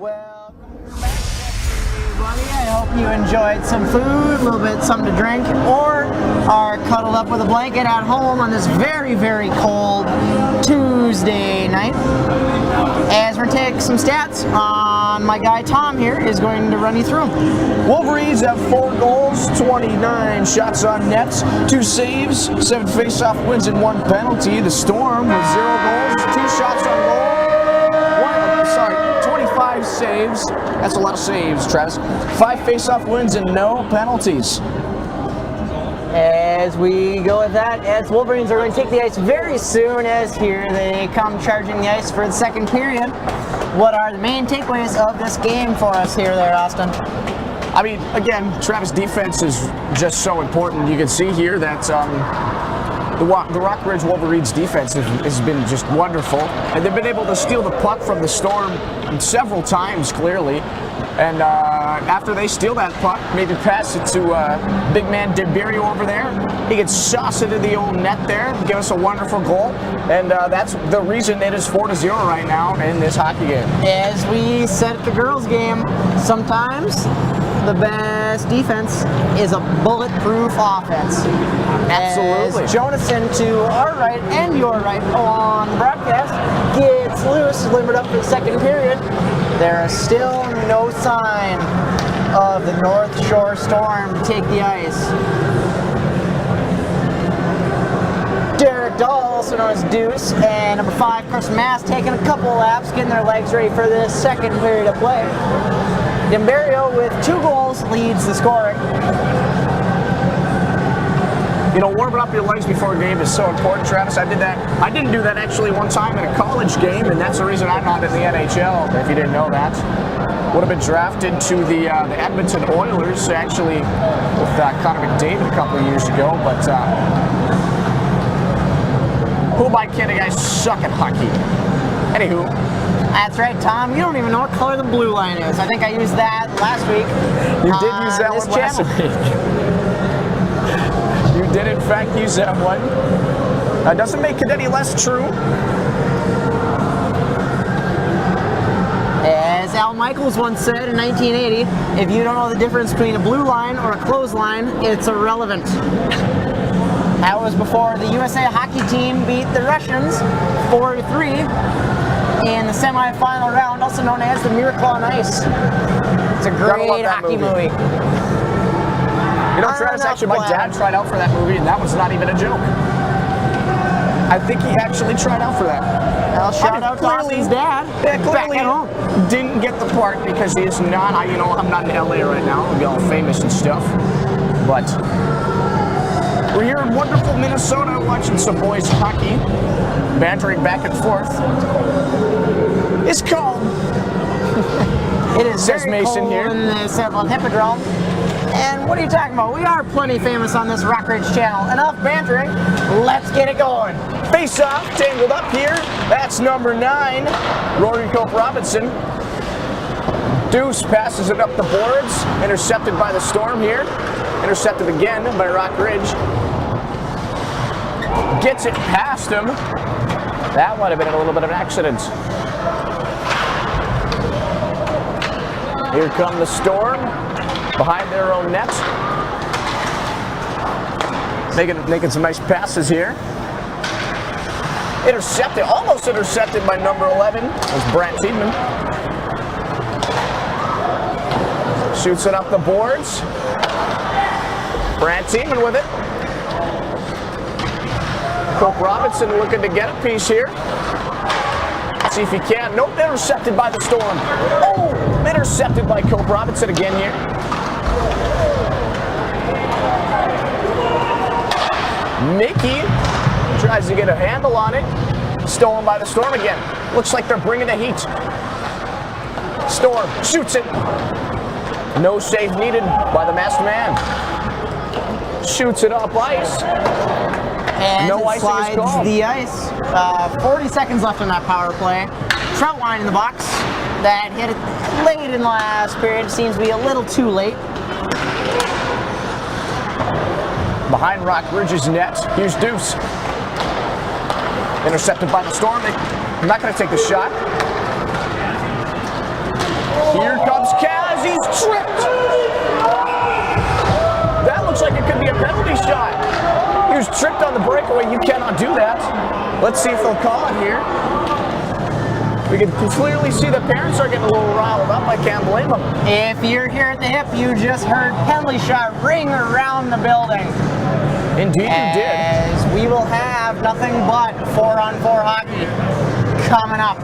Welcome back, everybody. I hope you enjoyed some food, a little bit something to drink, or are cuddled up with a blanket at home on this very, very cold Tuesday night. As we're taking some stats on my guy Tom here is going to run you through them. Wolverines have 4 goals, 29 shots on net, 2 saves, 7 face-off wins, and 1 penalty. The Storm with 0 goals, 2 shots on goal, 25 saves. That's a lot of saves, Travis. 5 face-off wins and no penalties. As we go with that, as Wolverines are going to take the ice very soon, as here they come charging the ice for the second period. What are the main takeaways of this game for us here there, Austin? I mean, again, Travis' defense is just so important. You can see here that the Rockridge Wolverines defense has been just wonderful, and they've been able to steal the puck from the Storm several times, clearly. And after they steal that puck, maybe pass it to big man DeBerio over there. He gets sauce into the old net there, give us a wonderful goal. And that's the reason it is 4-0 right now in this hockey game. As we said at the girls' game, sometimes the best defense is a bulletproof offense. Absolutely. As Jonathan to our right and your right on broadcast gets loose, limbered up for the second period. There is still no sign of the North Shore Storm to take the ice. Derek Dahl, also known as Deuce, and number 5, Carson Mass, taking a couple laps, getting their legs ready for this second period of play. Demberio with 2 goals leads the scoring. You know, warming up your legs before a game is so important, Travis. I did that. I didn't do that actually one time in a college game, and that's the reason I'm not in the NHL, if you didn't know that. Would have been drafted to the Edmonton Oilers, actually, with Connor McDavid a couple of years ago, but who am I kidding? I suck at hockey. Anywho. That's right, Tom. You don't even know what color the blue line is. I think I used that last week. You did use that one last week. You did, in fact, use that one. Doesn't make it any less true. As Al Michaels once said in 1980, if you don't know the difference between a blue line or a clothesline, it's irrelevant. That was before the USA hockey team beat the Russians 4-3 in the semifinal round, also known as the Miracle on Ice. It's a great hockey movie. You know, Travis, actually, my dad tried out for that movie, and that was not even a joke. I think he actually tried out for that. Well, shout out to Austin's dad. Yeah, clearly didn't get the part because he is not, I'm not in LA right now. I'm all famous and stuff. But we're here in wonderful Minnesota watching some boys hockey, bantering back and forth. It's cold. It is Says very Mason cold here. in the Settlement Hippodrome. And what are you talking about? We are plenty famous on this Rockridge channel. Enough bantering. Let's get it going. Face off, tangled up here. That's number 9, Rory Cope Robinson. Deuce passes it up the boards. Intercepted by the Storm here. Intercepted again by Rockridge. Gets it past him. That might have been a little bit of an accident. Here come the Storm. Behind their own net. Making some nice passes here. Intercepted, almost intercepted by number 11. Was Brant Tiedman. Shoots it up the boards. Brant Tiedman with it. Cope Robinson looking to get a piece here. See if he can. Nope, intercepted by the Storm. Oh, intercepted by Cope Robinson again here. Mickey tries to get a handle on it. Stolen by the Storm again. Looks like they're bringing the heat. Storm shoots it. No save needed by the masked man. Shoots it up ice. And no it slides the ice. 40 seconds left on that power play. Troutwine in the box. That hit it late in the last period. Seems to be a little too late. Behind Rockridge's net, here's Deuce. Intercepted by the Storm. They're not going to take the shot. Here comes Kaz, he's tripped. That looks like it could be a penalty shot. He was tripped on the breakaway, you cannot do that. Let's see if they'll call it here. We can clearly see the parents are getting a little riled up, I can't blame them. If you're here at the hip, you just heard penalty shot ring around the building. Indeed you did. As we will have nothing but 4-on-4 hockey coming up.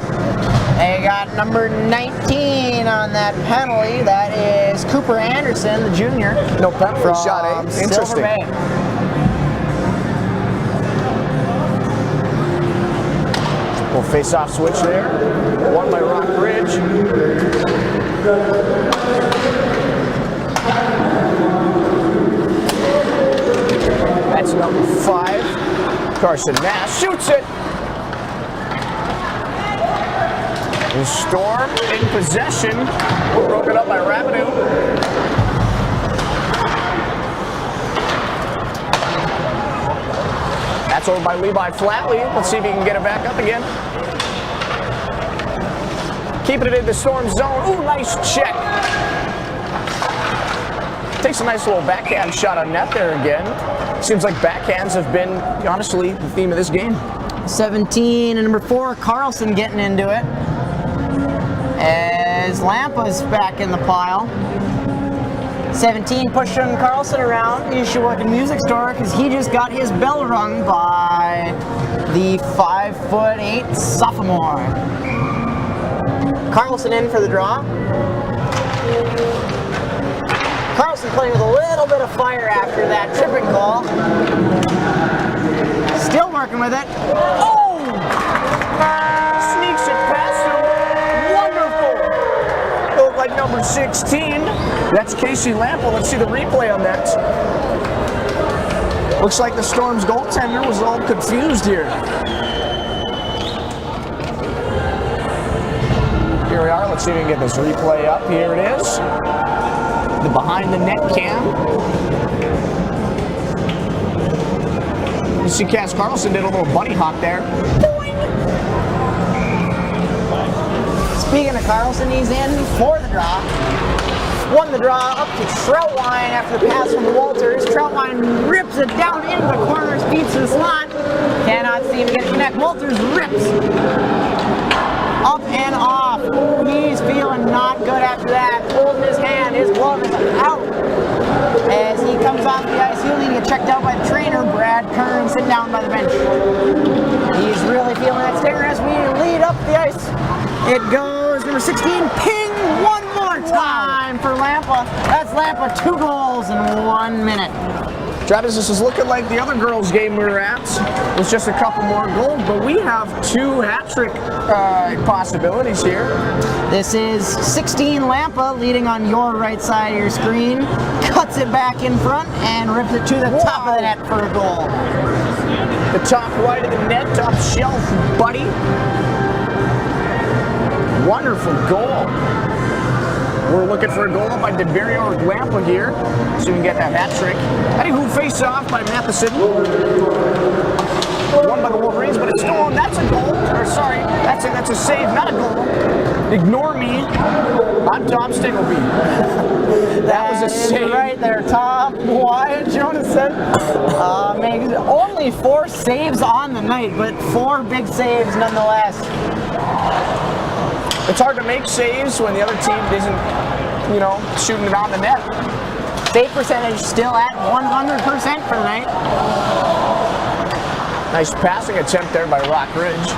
They got number 19 on that penalty. That is Cooper Anderson, the junior. No penalty from shot, eh? Interesting. Silver Bay. Well, face-off switch there. Won by Rock Ridge. That's number 5. Carson Nash shoots it. The Storm in possession. Broken up by Rapidu. That's over by Levi Flatley. Let's see if he can get it back up again. Keeping it in the Storm zone. Ooh, nice check. Takes a nice little backhand shot on net there again. Seems like backhands have been, honestly, the theme of this game. 17 and number 4, Carlson getting into it. As Lampa's back in the pile. 17 pushing Carlson around. He should work in music store because he just got his bell rung by the 5'8" sophomore. Carlson in for the draw. Carlson playing with a little bit of fire after that tripping call. Still working with it. Oh! Sneaks it past him. Wonderful. Looked like number 16. That's Casey Lample. Let's see the replay on that. Looks like the Storm's goaltender was all confused here. Here we are. Let's see if we can get this replay up. Here it is. The behind the net cam. You see Cass Carlson did a little bunny hop there. Speaking of Carlson, he's in for the draw. Won the draw up to Troutwine after the pass from Walters. Troutwine rips it down into the corner, speeds to the slot. Cannot see him get a connect. Walters rips. Up and off. He's feeling not good after that. Holding his hand. His glove is out. As he comes off the ice, he'll need to get checked out by the trainer, Brad Kern, sitting down by the bench. He's really feeling that stinger as we lead up the ice. It goes number 16, ping one more time for Lampa. That's Lampa, 2 goals in 1 minute. Travis, this is looking like the other girls' game we were at. With just a couple more goals, but we have 2 hat-trick possibilities here. This is 16 Lampa leading on your right side of your screen. Cuts it back in front and rips it to the top of the net for a goal. The top right of the net, top shelf, buddy. Wonderful goal. We're looking for a goal by DeVario Lampa here, so we can get that hat trick. Anywho, face off by Matheson. Won by the Wolverines, but it's still on. That's a goal. Or sorry, that's a save, not a goal. Ignore me. I'm Tom Stingleby. That was a save. Right there, Tom. Wyatt Jonason makes only 4 saves on the night, but 4 big saves nonetheless. It's hard to make saves when the other team isn't, shooting it on the net. Save percentage still at 100% for the night. Nice passing attempt there by Rock Ridge.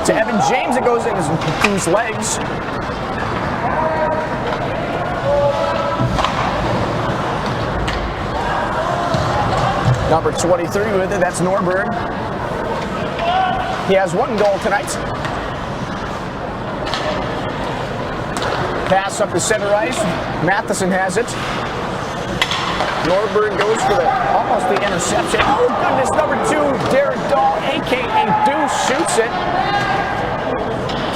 To Evan James, it goes in his legs. Number 23 with it, that's Norberg. He has 1 goal tonight. Pass up the center ice. Matheson has it. Norberg goes for almost the interception. Oh goodness, number 2, Derek Dahl, a.k.a. Deuce, shoots it.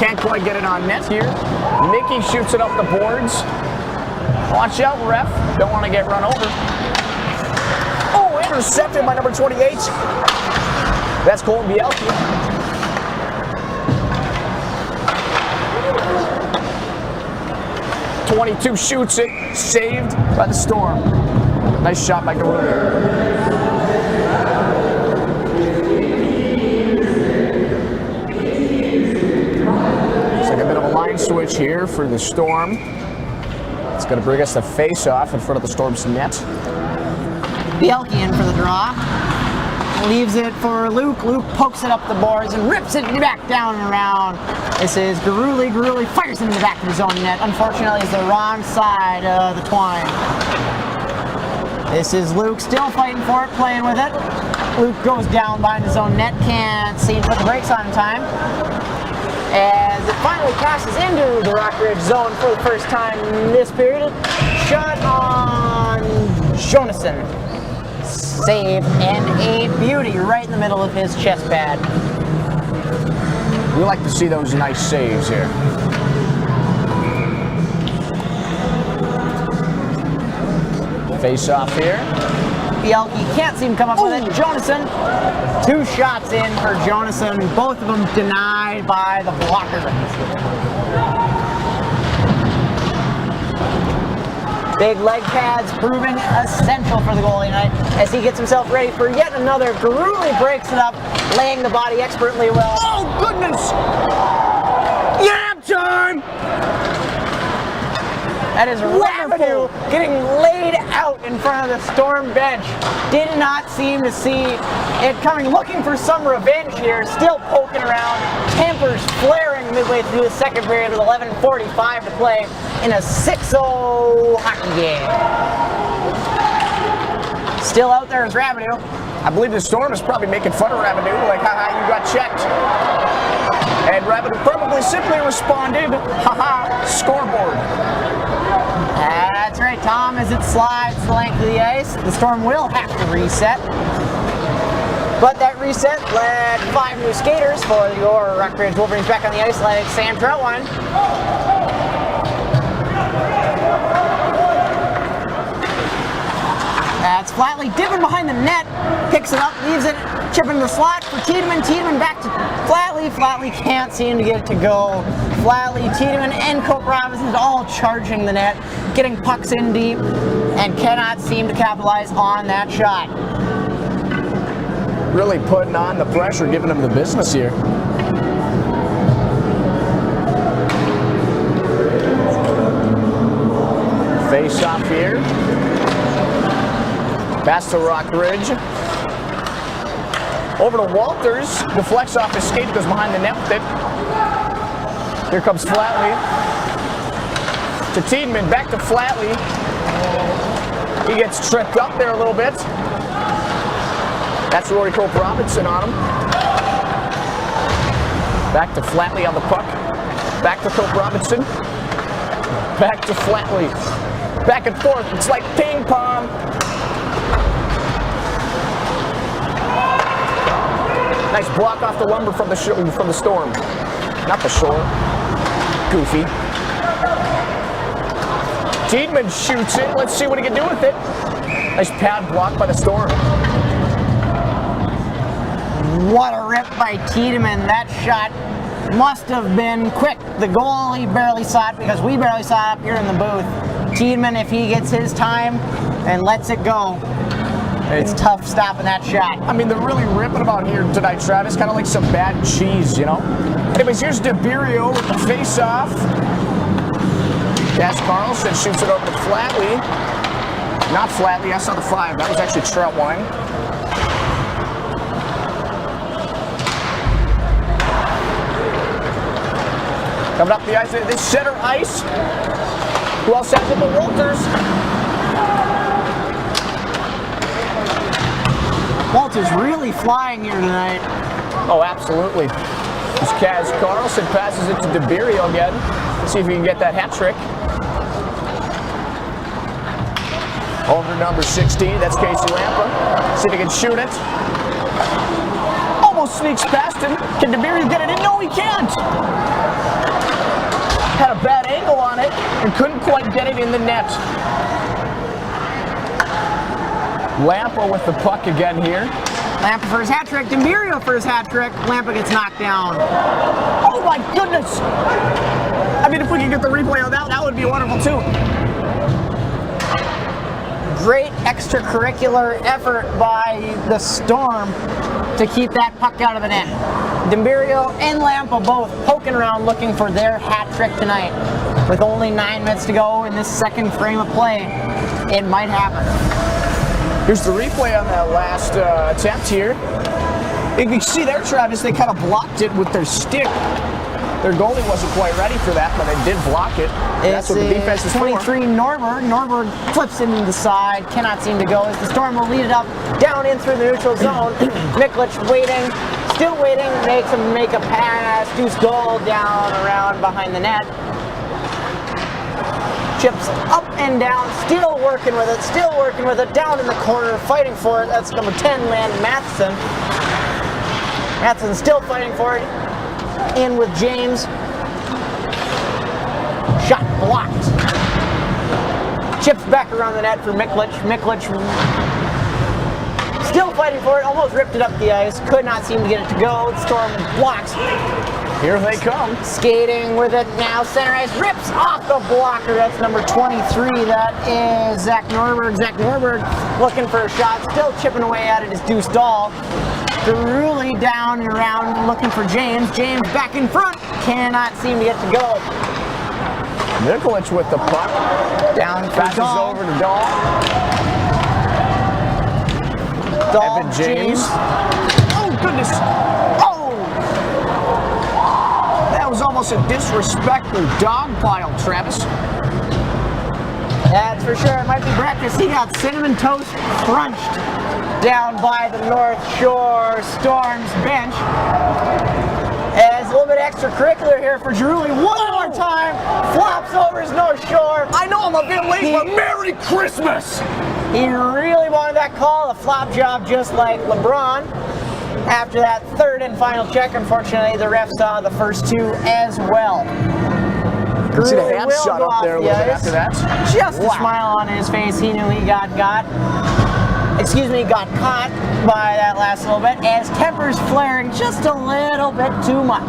Can't quite get it on net here. Mickey shoots it up the boards. Watch out, ref. Don't want to get run over. Oh, intercepted by number 28. That's Colton Bielke. 22 shoots it, saved by the Storm. Nice shot by Garuni. Looks like a bit of a line switch here for the Storm. It's going to bring us the face-off in front of the Storm's net. Bielke in for the draw. Leaves it for Luke. Luke pokes it up the boards and rips it back down and around. This is Garuli. Garuli fires into the back of his own net. Unfortunately, it's the wrong side of the twine. This is Luke still fighting for it, playing with it. Luke goes down behind his own net. Can't seem to put the brakes on in time. As it finally passes into the Rockridge zone for the first time this period. Shot on Jonason. Save and a beauty right in the middle of his chest pad. We like to see those nice saves here. Face off here. Bielke can't seem to come up with it. Jonason, 2 shots in for Jonason, both of them denied by the blocker. Big leg pads proving essential for the goalie tonight as he gets himself ready for yet another. Garuli breaks it up, laying the body expertly well. Oh, goodness! Yap time! That is wonderful, getting laid out in front of the Storm bench. Did not seem to see it coming, looking for some revenge here, still poking around. Tempers flaring midway through the second period with 11:45 to play in a 6-0 hockey game. Still out there is Rabideau. I believe the Storm is probably making fun of Rabideau, like, haha, you got checked. And Rabideau probably simply responded, haha, scoreboard. That's right, Tom, as it slides the length of the ice, the Storm will have to reset. But that reset led 5 new skaters for your Rockridge Wolverines back on the ice, like Sam Troutwine. That's Flatley dipping behind the net, picks it up, leaves it, chipping the slot for Tiedemann. Tiedemann back to Flatley. Flatley can't seem to get it to go. Flatley, Tiedemann, and Cope Robinson all charging the net, getting pucks in deep, and cannot seem to capitalize on that shot. Really putting on the pressure, giving them the business here. Face off here. Pass to Rockridge. Over to Walters. Deflects off his skate, goes behind the net with it. Here comes Flatley. To Tiedemann, back to Flatley. He gets tripped up there a little bit. That's Rory Cope Robinson on him. Back to Flatley on the puck. Back to Cope Robinson. Back to Flatley. Back and forth. It's like ping pong. Nice block off the lumber from the Storm. Not the shore. Goofy. Tiedemann shoots it. Let's see what he can do with it. Nice pad block by the Storm. What a rip by Tiedemann. That shot must have been quick. The goalie barely saw it because we barely saw it up here in the booth. Tiedemann, if he gets his time and lets it go, it's tough stopping that shot. I mean, they're really ripping about here tonight, Travis. Kind of like some bad cheese, you know? Anyways, here's DeBirio with the face-off. Cash Carlson shoots it over to Flatley. Not Flatley, I saw the 5. That was actually Troutwine. Coming up the ice, this center ice. Who else has it but Walters? Walters really flying here tonight. Oh, absolutely. As Kaz Carlson passes it to DeBirio again. Let's see if he can get that hat trick. Over to number 16, that's Casey Lampa. See if he can shoot it. Almost sneaks past him. Can DeBirio get it in? No, he can't. Had a bad angle on it and couldn't quite get it in the net. Lampa with the puck again here. Lampa for his hat trick. Dembirio for his hat trick. Lampa gets knocked down. Oh my goodness! I mean, if we could get the replay on that, that would be wonderful too. Great extracurricular effort by the Storm to keep that puck out of the net. Dembirio and Lampa both poking around looking for their hat trick tonight. With only 9 minutes to go in this second frame of play, it might happen. Here's the replay on that last attempt here. You can see there, Travis, they kind of blocked it with their stick. Their goalie wasn't quite ready for that, but they did block it. That's what the defense is 23 for. Norberg. Norberg flips into the side, cannot seem to go as the Storm will lead it up, down in through the neutral zone. Mikulich waiting, still waiting, makes him make a pass. Deuce goal down around behind the net. Chips up and down, still working with it, down in the corner, fighting for it. That's number 10, Landon Matheson. Matheson still fighting for it. In with James. Shot blocked. Chips back around the net for Mikulich. Mikulich still fighting for it, almost ripped it up the ice. Could not seem to get it to go. The Storm blocks. Here they come. Skating with it now, center ice, rips off the blocker. That's number 23. That is Zach Norberg. Zach Norberg looking for a shot, still chipping away at it is Deuce Dahl. Drooly down and around looking for James. James back in front, cannot seem to get to go. Mikulich with the puck. Down for Passes Dahl. over to Dahl. Dahl, Evan James. Oh, goodness. Oh! That was almost a disrespectful dog pile, Travis. That's for sure. It might be breakfast. He got cinnamon toast crunched down by the North Shore Storm's bench. As a little bit extracurricular here for Drewley. One more time. Flops over his North Shore. I know I'm a bit late, but Merry Christmas! He really wanted that call. A flop job just like LeBron. After that third and final check, unfortunately, the ref saw the first two as well. You see the Drewley hand will shot go up off there a the little bit ice. after that. Just a Wow. smile on his face. He knew he got caught by that last little bit as tempers flaring just a little bit too much.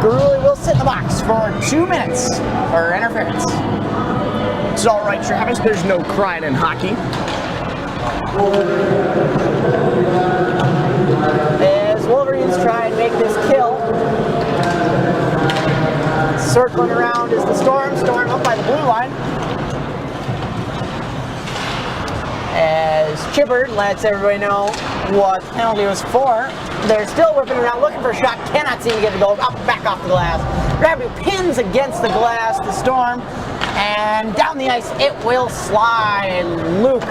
Garuli will sit in the box for 2 minutes for interference. It's all right, Travis. There's no crying in hockey. As Wolverines try and make this kill. Circling around is the Storm. Storm up by the blue line. As Chipper lets everybody know what the penalty was for. They're still whipping around, looking for a shot. Cannot seem to get it to go. Back off the glass. Gravity pins against the glass, the Storm. And down the ice, it will slide. Luke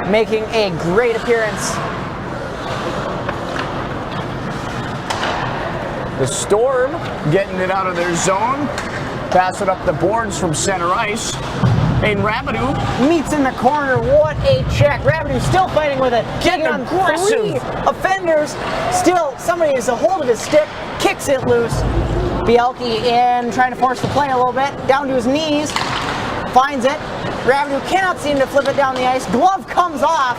making a great appearance. The Storm getting it out of their zone. Pass it up the boards from center ice. And Rabideau Meets in the corner. What a check. Rabideau still fighting with it. Getting on aggressive. 3 offenders. Still, somebody is a hold of his stick. Kicks it loose. Bielke in, trying to force the play a little bit. Down to his knees. Finds it. Rabideau cannot seem to flip it down the ice. Glove comes off.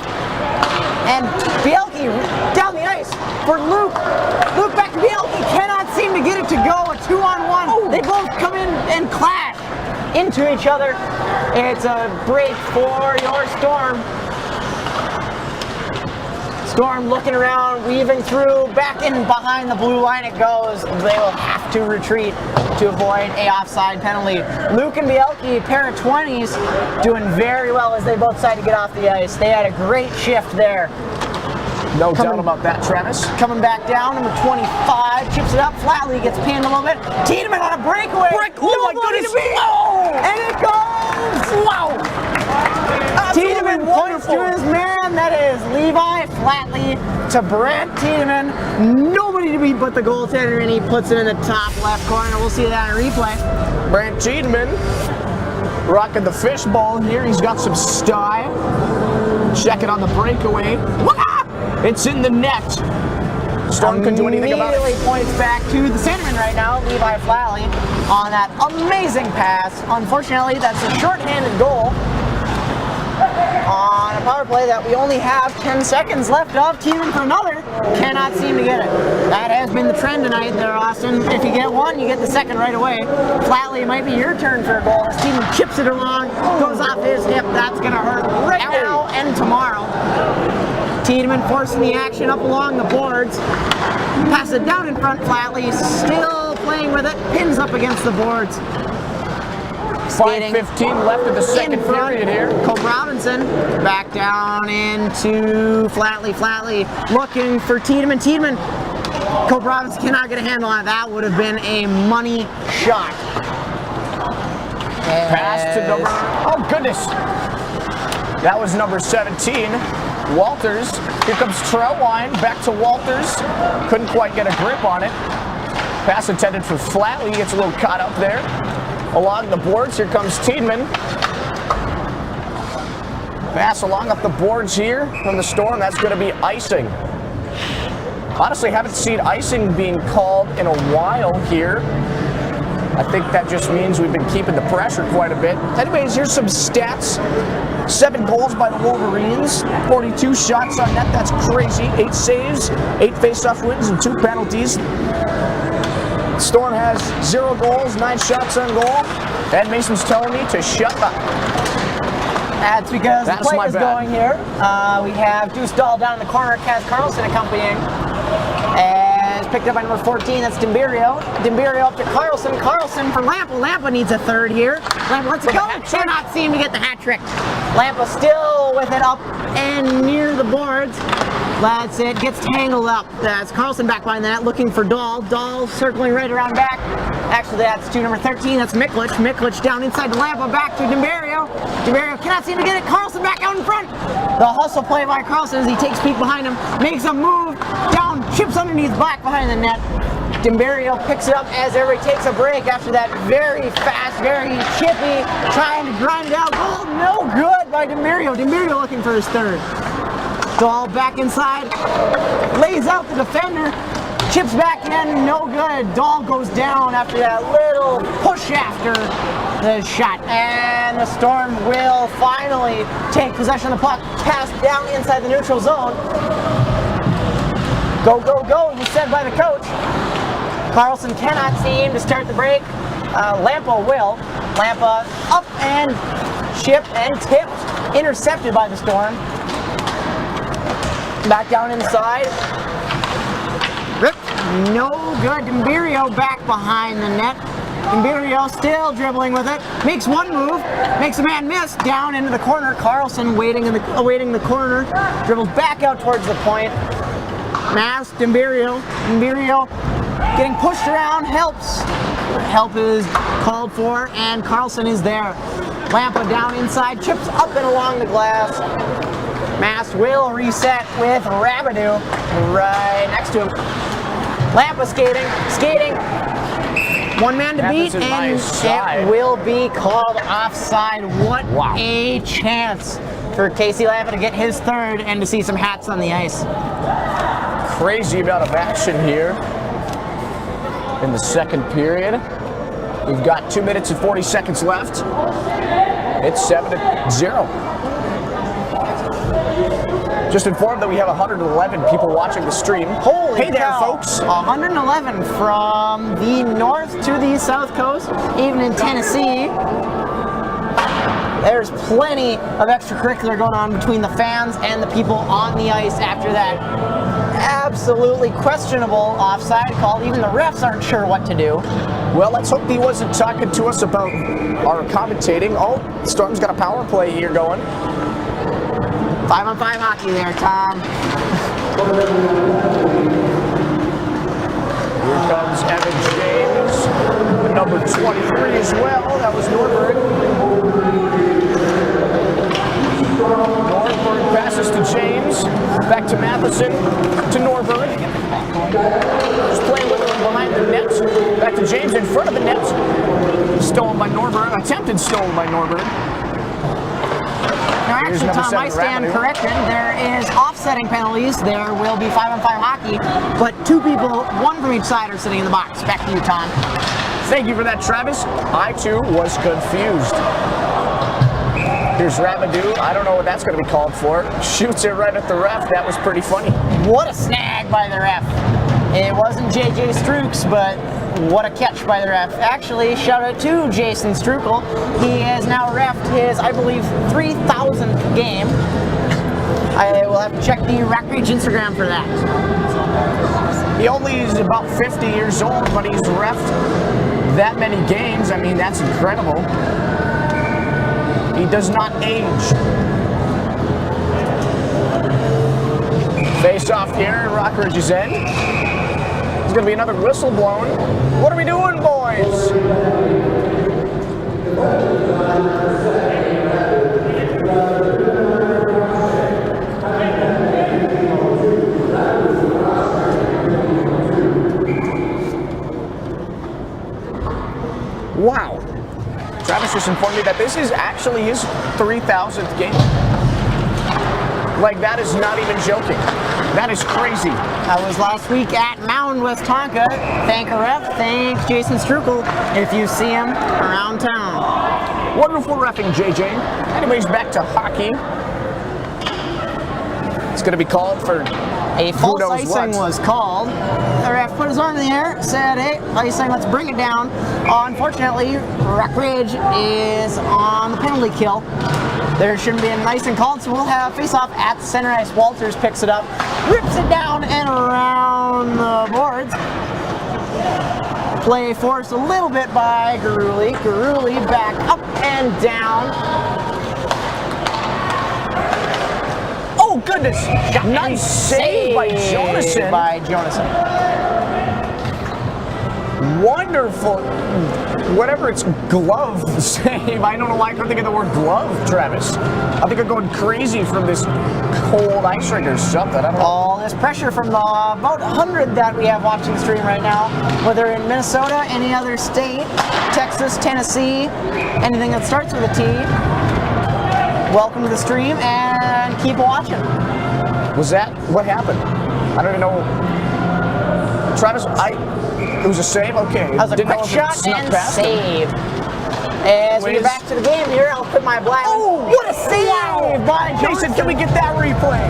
And Bielke down the ice for Luke. Luke back to Bielke. Cannot seem to get it to go. A 2-on-1. They both come in and clash into each other. It's a break for your Storm. Storm looking around, weaving through, back in behind the blue line it goes. They will have to retreat to avoid a offside penalty. Luke and Bielke, pair of 20s, doing very well as they both decided to get off the ice. They had a great shift there. No doubt about that, Travis. Coming back down, number 25, chips it up. Flatley gets pinned a little bit. Tiedemann on a breakaway. Oh my Nobody goodness. to beat. Oh! And it goes. Wow. Tiedemann points to his man. That is Levi Flatley to Brent Tiedemann. Nobody to beat but the goaltender, and he puts it in the top left corner. We'll see that on a replay. Brent Tiedemann rocking the fishbowl here. He's got some style. Check it on the breakaway. It's in the net. Storm couldn't do anything about it. Immediately points back to the centerman right now, Levi Flatley, on that amazing pass. Unfortunately, that's a shorthanded goal. on a power play that we only have 10 seconds left of. Tiedemann for another. Cannot seem to get it. That has been the trend tonight there, Austin. If you get one, you get the second right away. Flatley, it might be your turn for a goal. As Tiedemann chips it along, goes off his hip. That's going to hurt right now and tomorrow. Tiedemann forcing the action up along the boards. Pass it down in front. Flatley still playing with it. Pins up against the boards. 5:15 left of the second period here. Cope Robinson back down into Flatley. Flatley looking for Tiedemann. Tiedemann. Cope Robinson cannot get a handle on it. That would have been a money shot. Pass to number, oh goodness. That was number 17, Walters. Here comes Trailwine, back to Walters. Couldn't quite get a grip on it. Pass intended for Flatley, gets a little caught up there. Along the boards, here comes Tiedemann. Pass along up the boards here from the Storm, that's going to be icing. Honestly, haven't seen icing being called in a while here. I think that just means we've been keeping the pressure quite a bit. Anyways, here's some stats. 7 goals by the Wolverines, 42 shots on net, that's crazy. 8 saves, 8 face-off wins, and 2 penalties. Storm has 0 goals, 9 shots on goal. Ed Mason's telling me to shut up. That's because the play is going here. We have Deuce Dahl down in the corner, Kaz Carlson accompanying. As picked up by number 14, that's Dimberio. Dimberio up to Carlson. Carlson for Lampa. Lampa needs a third here. Lampa lets it go. Cannot seem to get the hat trick. Lampa still with it up and near the boards. That's it. Gets tangled up. That's Carlson back behind the net looking for Dahl. Dahl circling right around back. Actually, that's to number 13. That's Miklich. Miklich down inside the Lampa. Back to Dimberio. Dimberio cannot seem to get it. Carlson back out in front. The hustle play by Carlson as he takes a peek behind him. Makes a move. Down. Chips underneath back behind the net. Dimberio picks it up as everybody takes a break after that very fast, very chippy, trying to grind it out. Goal no good by Dimberio. Dimberio looking for his third. Dahl back inside, lays out the defender, chips back in, no good. Dahl goes down after that little push after the shot. And the Storm will finally take possession of the puck, pass down inside the neutral zone. Go, go, go, was said by the coach. Carlson cannot seem to start the break. Lampa will. Lampa up and chipped and tipped, intercepted by the Storm. Back down inside. Rip. No good. Dimberio back behind the net. Dimberio still dribbling with it. Makes one move. Makes a man miss. Down into the corner. Carlson awaiting the corner. Dribbles back out towards the point. Mass. Dimberio. Dimberio getting pushed around. Helps. Help is called for. And Carlson is there. Lampa down inside. Chips up and along the glass. Mass will reset with Rabideau right next to him. Lampa skating. One man to beat, and it will be called offside. What a chance for Casey Lampa to get his third and to see some hats on the ice. Crazy amount of action here in the second period. We've got 2 minutes and 40 seconds left. It's 7-0. Just informed that we have 111 people watching the stream. Holy hey there, folks. 111 from the north to the south coast, even in Tennessee. There's plenty of extracurricular going on between the fans and the people on the ice after that absolutely questionable offside call. Even the refs aren't sure what to do. Well, let's hope he wasn't talking to us about our commentating. Oh, Storm's got a power play here going. 5-on-5 hockey there, Tom. Here comes Evan James, with number 23 as well. That was Norberg. Norberg passes to James, back to Matheson, to Norberg. Just playing with him behind the net. Back to James in front of the net. Stolen by Norberg, attempted stolen by Norberg. Now, actually, Tom, I stand corrected. There is offsetting penalties. There will be 5-on-5 hockey, but 2 people, 1 from each side, are sitting in the box. Back to you, Tom. Thank you for that, Travis. I, too, was confused. Here's Ramadou. I don't know what that's going to be called for. Shoots it right at the ref. That was pretty funny. What a snag by the ref. It wasn't JJ Strukes, but what a catch by the ref. Actually, shout out to Jason Strukel. He has now reffed his, I believe, 3,000th game. I will have to check the Rockridge Instagram for that. He only is about 50 years old, but he's reffed that many games. I mean, that's incredible. He does not age. Face off here, Rockridge's end. There's going to be another whistle blown. What are we doing, boys? Wow. Travis just informed me that this is actually his 3,000th game. Like, that is not even joking. That is crazy. I was last week at Mound, West Tonka. Thank a ref, thanks Jason Strukel if you see him around town. Wonderful reffing, JJ. Anyways, back to hockey. It's going to be called for A false knows icing what. was called. The ref put his arm in the air, said, hey, icing, let's bring it down. Unfortunately, Rockridge is on the penalty kill. There shouldn't be an icing called, so we'll have face-off at center ice. Walters picks it up, rips it down and around the boards. Play forced a little bit by Garuli. Garuli back up and down. Oh, goodness. Nice save by Jonason. By Jonason. Wonderful. Whatever it's glove save. I don't know why I couldn't think of the word glove, Travis. I think I'm going crazy from this cold ice rink or something. I don't know. All this pressure from the about 100 that we have watching the stream right now, whether in Minnesota, any other state, Texas, Tennessee, anything that starts with a T. Welcome to the stream and keep watching. Was that what happened? I don't even know. Travis, it was a save? Okay. That was a Didn't know quick if it shot snuck and past him. save. As we get back to the game here, I'll put my black. Oh, what a save by Jason. Can we get that replay?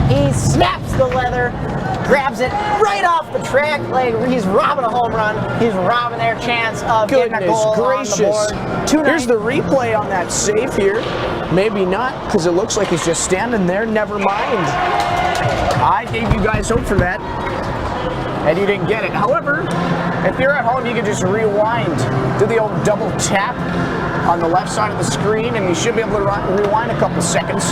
He snaps the leather, grabs it right off the track like he's robbing a home run. He's robbing their chance of getting a Goodness goal gracious. on the board. Here's the replay on that save here. Maybe not, because it looks like he's just standing there. Never mind. I gave you guys hope for that, and you didn't get it. However, if you're at home, you can just rewind. Do the old double tap on the left side of the screen, and you should be able to rewind a couple seconds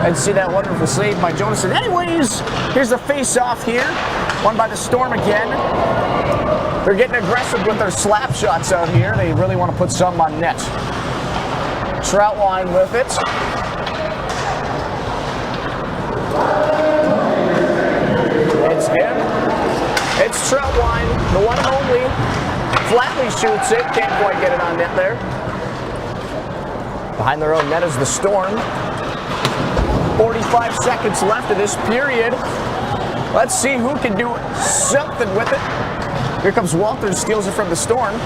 and see that wonderful save by Jonason. Anyways, here's the face-off here. Won by the Storm again. They're getting aggressive with their slap shots out here. They really want to put some on net. Troutwine with it. It's him. It's Troutwine, the one and only. Flatley shoots it. Can't quite get it on net there. Behind their own net is the Storm. 45 seconds left of this period. Let's see who can do something with it. Here comes Walters, steals it from the Storm.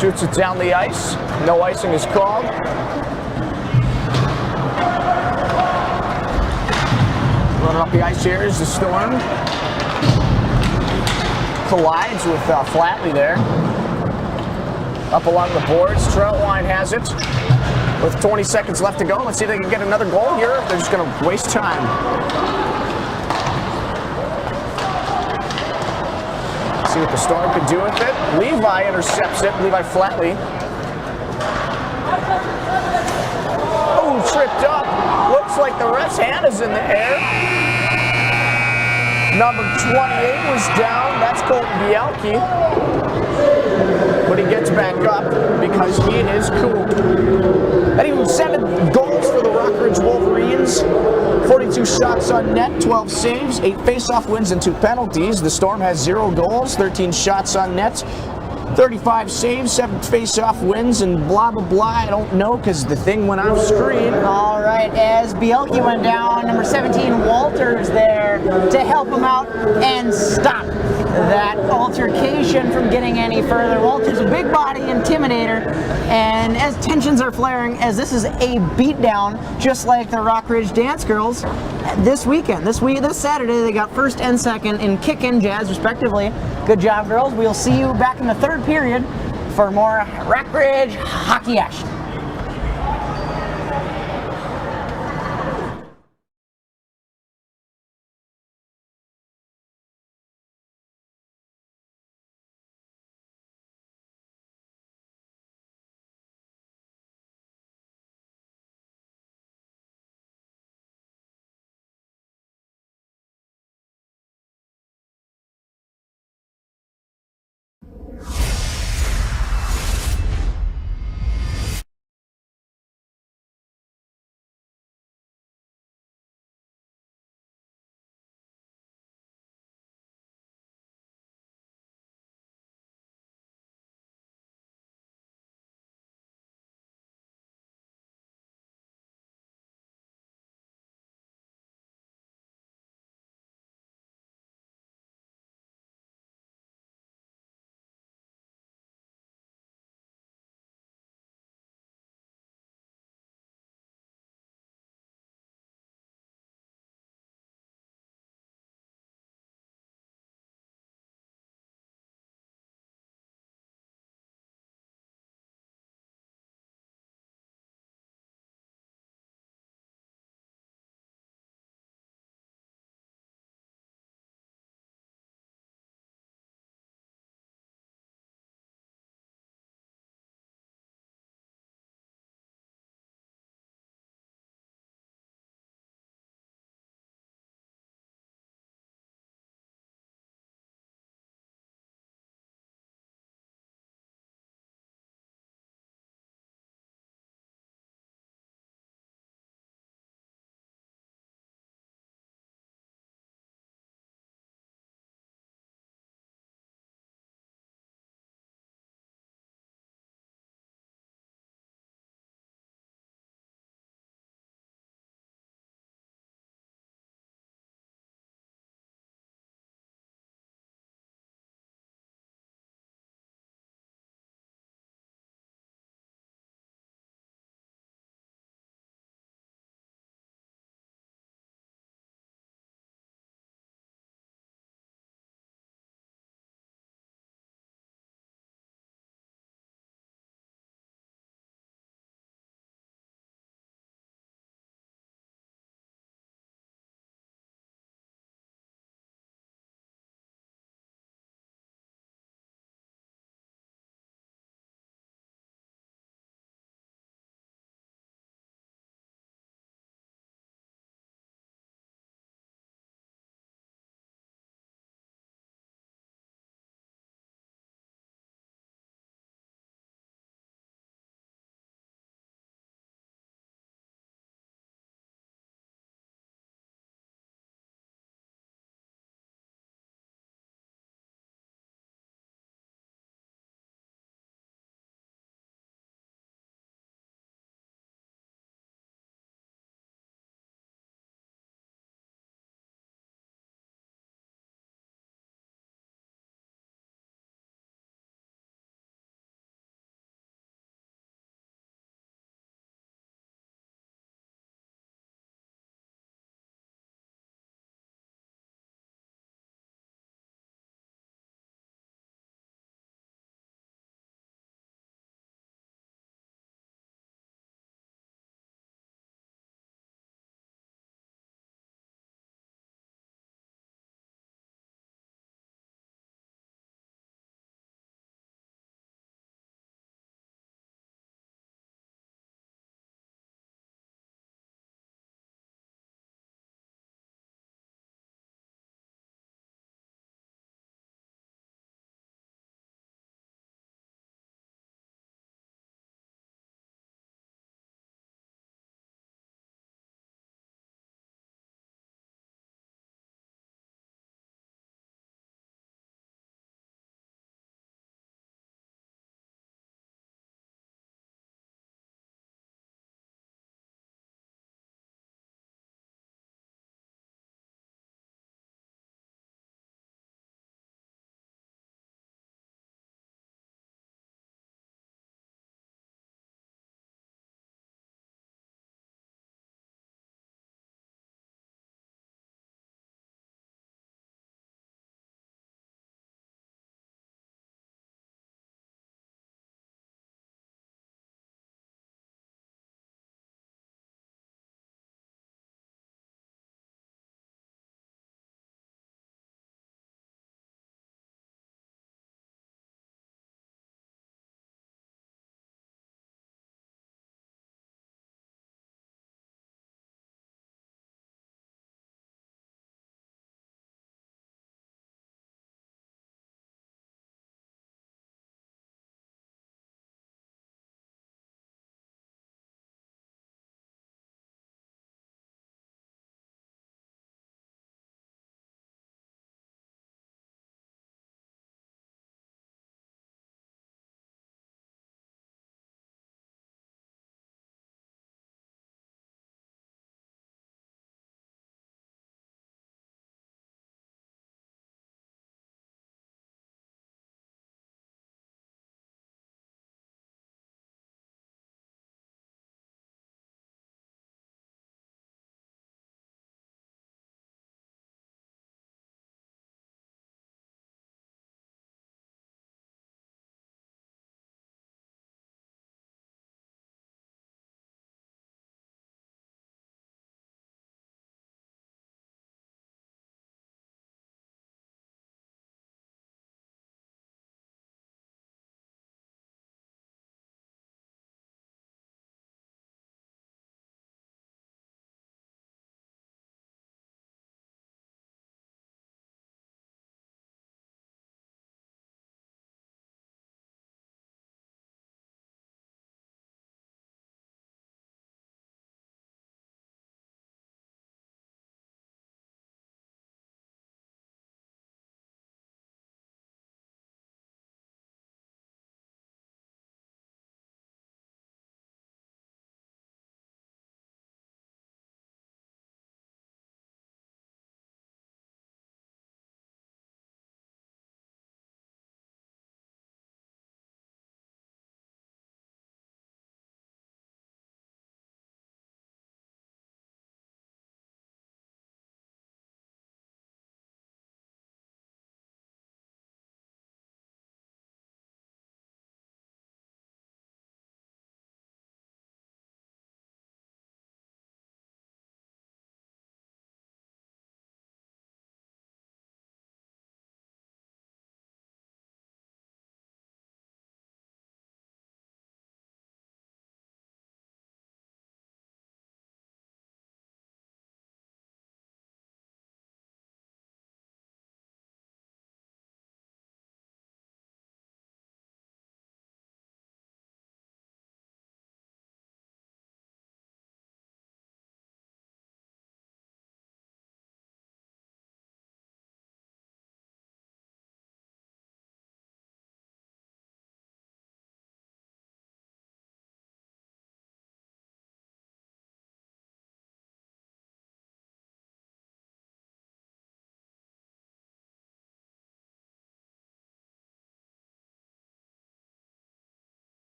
Shoots it down the ice. No icing is called. Running up the ice here is the Storm. Collides with Flatley there. Up along the boards. Troutwine has it. With 20 seconds left to go, let's see if they can get another goal here. They're just going to waste time. See what the Storm can do with it. Levi intercepts it. Levi Flatley. Oh, tripped up. Looks like the ref's hand is in the air. Number 28 was down. That's Colton Bielke. But he gets back up because he is cool. And he was 7 goals for the Rockridge Wolverines. 42 shots on net, 12 saves, 8 face-off wins, and 2 penalties. The Storm has 0 goals, 13 shots on net, 35 saves, 7 face-off wins, and blah, blah, blah. I don't know because the thing went off screen. All right, as Bielke went down, number 17, Walters there to help him out and stop that altercation from getting any further. Walters, a big body intimidator, and as tensions are flaring, as this is a beatdown, just like the Rock Ridge Dance Girls this weekend. This Saturday, they got first and second in kick and jazz, respectively. Good job, girls. We'll see you back in the third period for more Rock Ridge hockey action.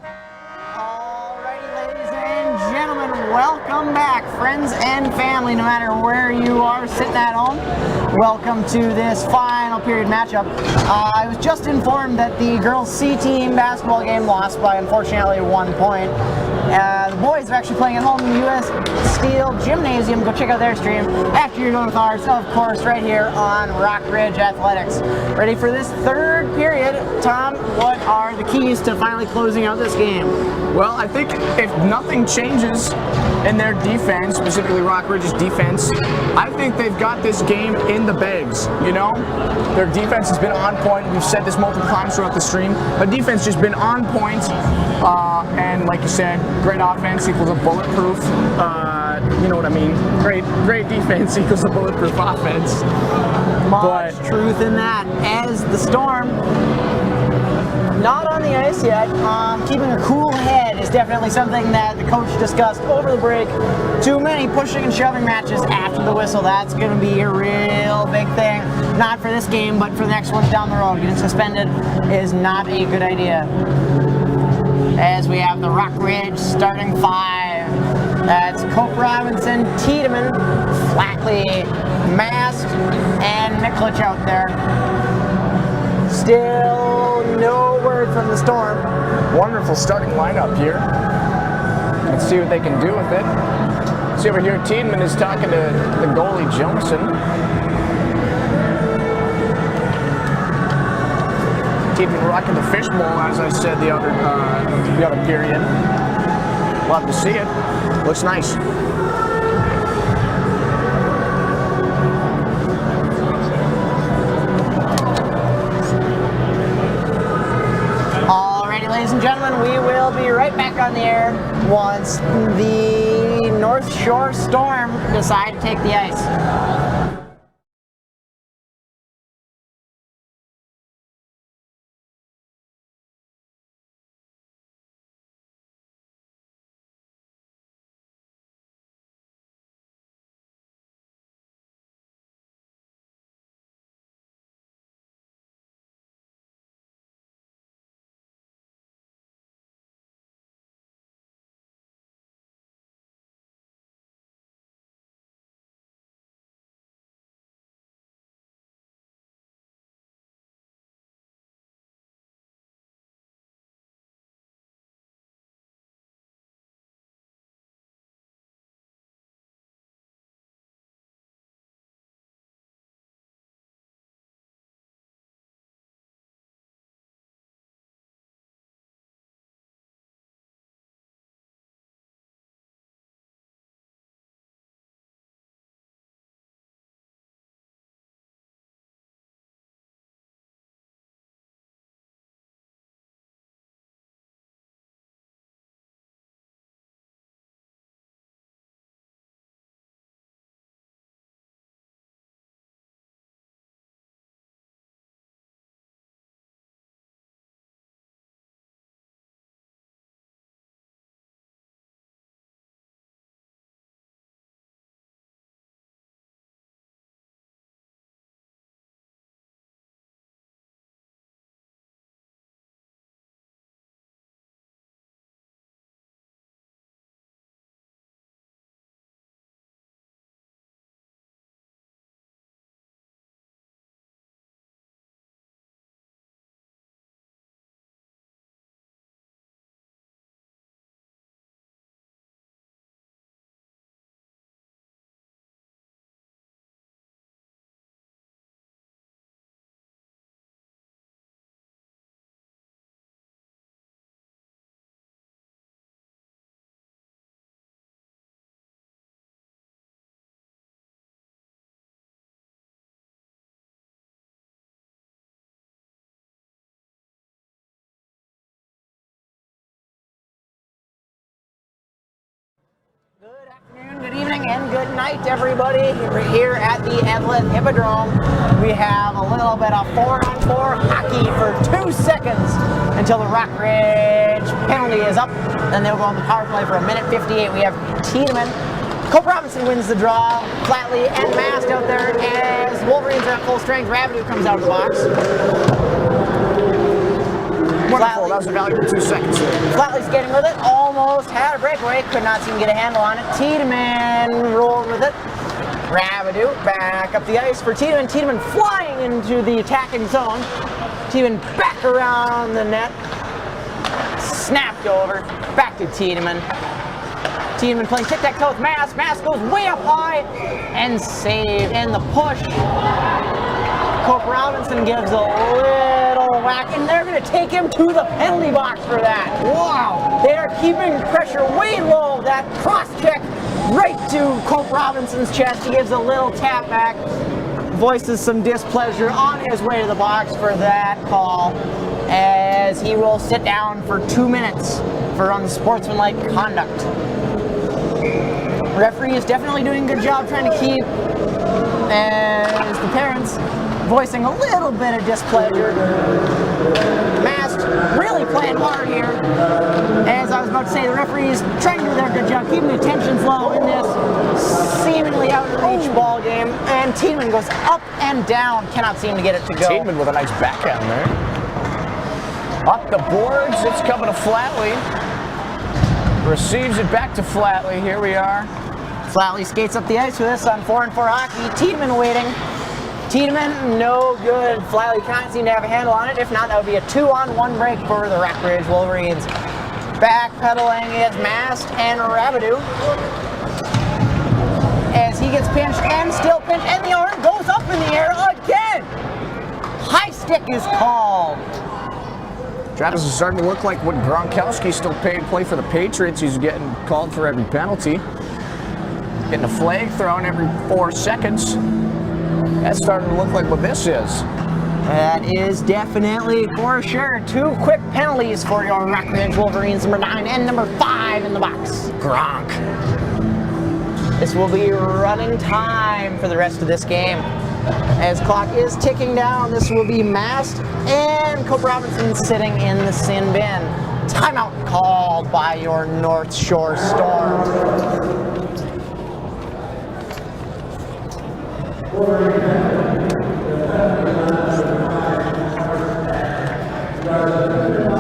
Alrighty, ladies and gentlemen, welcome back, friends and family, no matter where you are sitting at home. Welcome to this final period matchup. I was just informed that the girls C team basketball game lost by, unfortunately, 1 point. The boys are actually playing at home in the US Steel Gymnasium. Go check out their stream after you're done with ours, of course, right here on Rock Ridge Athletics. Ready for this third period. Tom, what are the keys to finally closing out this game? Well, I think if nothing changes in their defense, specifically Rock Ridge's defense, I think they've got this game in the bags, you know? Their defense has been on point. We've said this multiple times throughout the stream, but defense just been on point. And like you said, great offense equals a bulletproof, you know what I mean? Great defense equals a bulletproof offense. Much truth in that. As the Storm, not on the ice yet, keeping a cool head is definitely something that the coach discussed over the break. Too many pushing and shoving matches after the whistle. That's going to be a real big thing. Not for this game, but for the next ones down the road. Getting suspended is not a good idea. As we have the Rock Ridge starting five. That's Cope Robinson, Tiedemann, Flackley, Mast, and Miklich out there. Still no word from the Storm. Wonderful starting lineup here. Let's see what they can do with it. See over here, Tiedemann is talking to the goalie, Johnson. Tiedemann rocking the fishbowl, as I said the other period. Love to see it. Looks nice. Alrighty, ladies and gentlemen, we will be right back on the air once the North Shore Storm decide to take the ice. Good afternoon, good evening, and good night, everybody. We're here at the Evelyn Hippodrome. We have a little bit of 4-on-4 hockey for 2 seconds until the Rock Ridge penalty is up. Then they'll go on the power play for 1:58. We have Tiedemann. Cope Robinson wins the draw. Flatley and Mast out there as Wolverines are at full strength. Rabideau comes out of the box. Wonderful. That was a valuable 2 seconds there. Flatley skating with it, almost had a breakaway, could not seem to get a handle on it. Tiedemann rolled with it. Rabideau back up the ice for Tiedemann. Tiedemann flying into the attacking zone. Tiedemann back around the net. Snapped over. Back to Tiedemann. Tiedemann playing tic-tac-toe with Mass. Mass goes way up high and saved. And the push. Cope Robinson gives a little whack, and they're going to take him to the penalty box for that. Wow! They are keeping pressure way low. That cross check right to Cope Robinson's chest. He gives a little tap back, voices some displeasure on his way to the box for that call, as he will sit down for 2 minutes for unsportsmanlike conduct. Referee is definitely doing a good job trying to keep, as the parents voicing a little bit of displeasure. Mast really playing hard here. As I was about to say, the referees trying to do their good job, keeping the tensions low in this seemingly out of reach ball game. And Tiedemann goes up and down, cannot seem to get it to go. Tiedemann with a nice backhand there. Up the boards, it's coming to Flatley. Receives it back to Flatley. Here we are. Flatley skates up the ice with this on 4-on-4 hockey. Tiedemann waiting. Tiedemann, no good. Flatley can't seem to have a handle on it. If not, that would be a 2-on-1 break for the Rockridge Wolverines. Backpedaling is Mast and Rabideau. As he gets pinched and still pinched, and the arm goes up in the air again. High stick is called. Travis is starting to look like when Gronkowski still play for the Patriots. He's getting called for every penalty. Getting a flag thrown every 4 seconds. That's starting to look like what this is. That is definitely for sure 2 quick penalties for your Rockridge Wolverines, number 9 and number 5 in the box. Gronk. This will be running time for the rest of this game. As clock is ticking down, this will be Mast and Cope Robinson sitting in the sin bin. Timeout called by your North Shore Storm.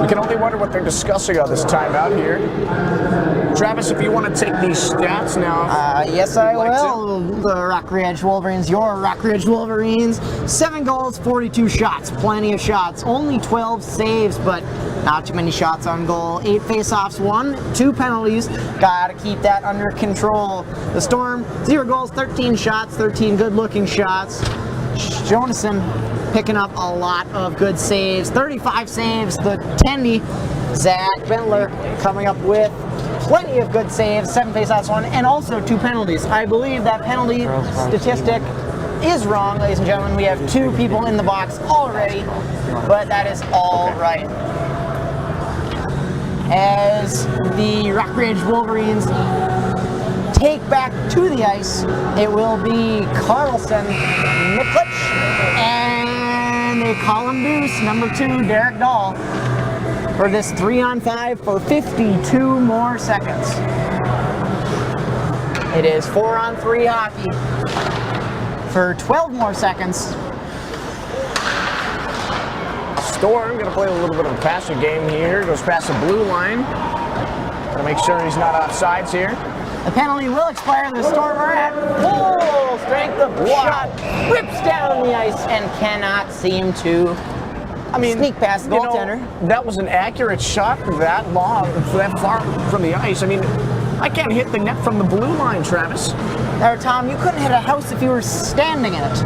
We can only wonder what they're discussing on this timeout here. Travis, if you want to take these stats now. Yes, I will. The Rockridge Wolverines, your Rockridge Wolverines. 7 goals, 42 shots. Plenty of shots. Only 12 saves, but not too many shots on goal. 8 face-offs won, 2 penalties. Gotta keep that under control. The Storm, 0 goals, 13 shots, 13 good-looking shots. Jonason picking up a lot of good saves. 35 saves, the Tendy. Zach Bentler coming up with plenty of good saves, 7 faceoffs won, and also 2 penalties. I believe that penalty statistic is wrong, ladies and gentlemen. We have 2 people in the box already, but that is all right. As the Rockridge Wolverines take back to the ice, it will be Carlson, Miklich, and they call him Deuce, number 2, Derek Dahl, for this 3-on-5 for 52 more seconds. It is 4-on-3 hockey for 12 more seconds. Storm going to play a little bit of a passing game here. Goes past the blue line. Going to make sure he's not offsides here. The penalty will expire. The Storm are at full strength of shot. Rips down the ice and cannot seem to sneak past the goaltender. That was an accurate shot for that long, for that far from the ice. I mean, I can't hit the net from the blue line, Travis. There, Tom, you couldn't hit a house if you were standing in it.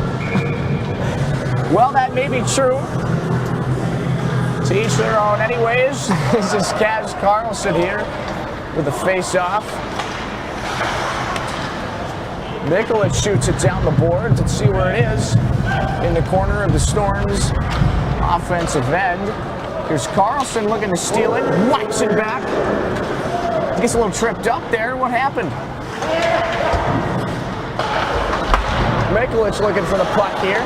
Well, that may be true. To each their own. Anyways, this is Kaz Carlson here with a face-off. Miklich shoots it down the boards. Let's see where it is. In the corner of the Storm's offensive end. Here's Carlson looking to steal it. Whacks it back. Gets a little tripped up there. What happened? Miklich looking for the puck here.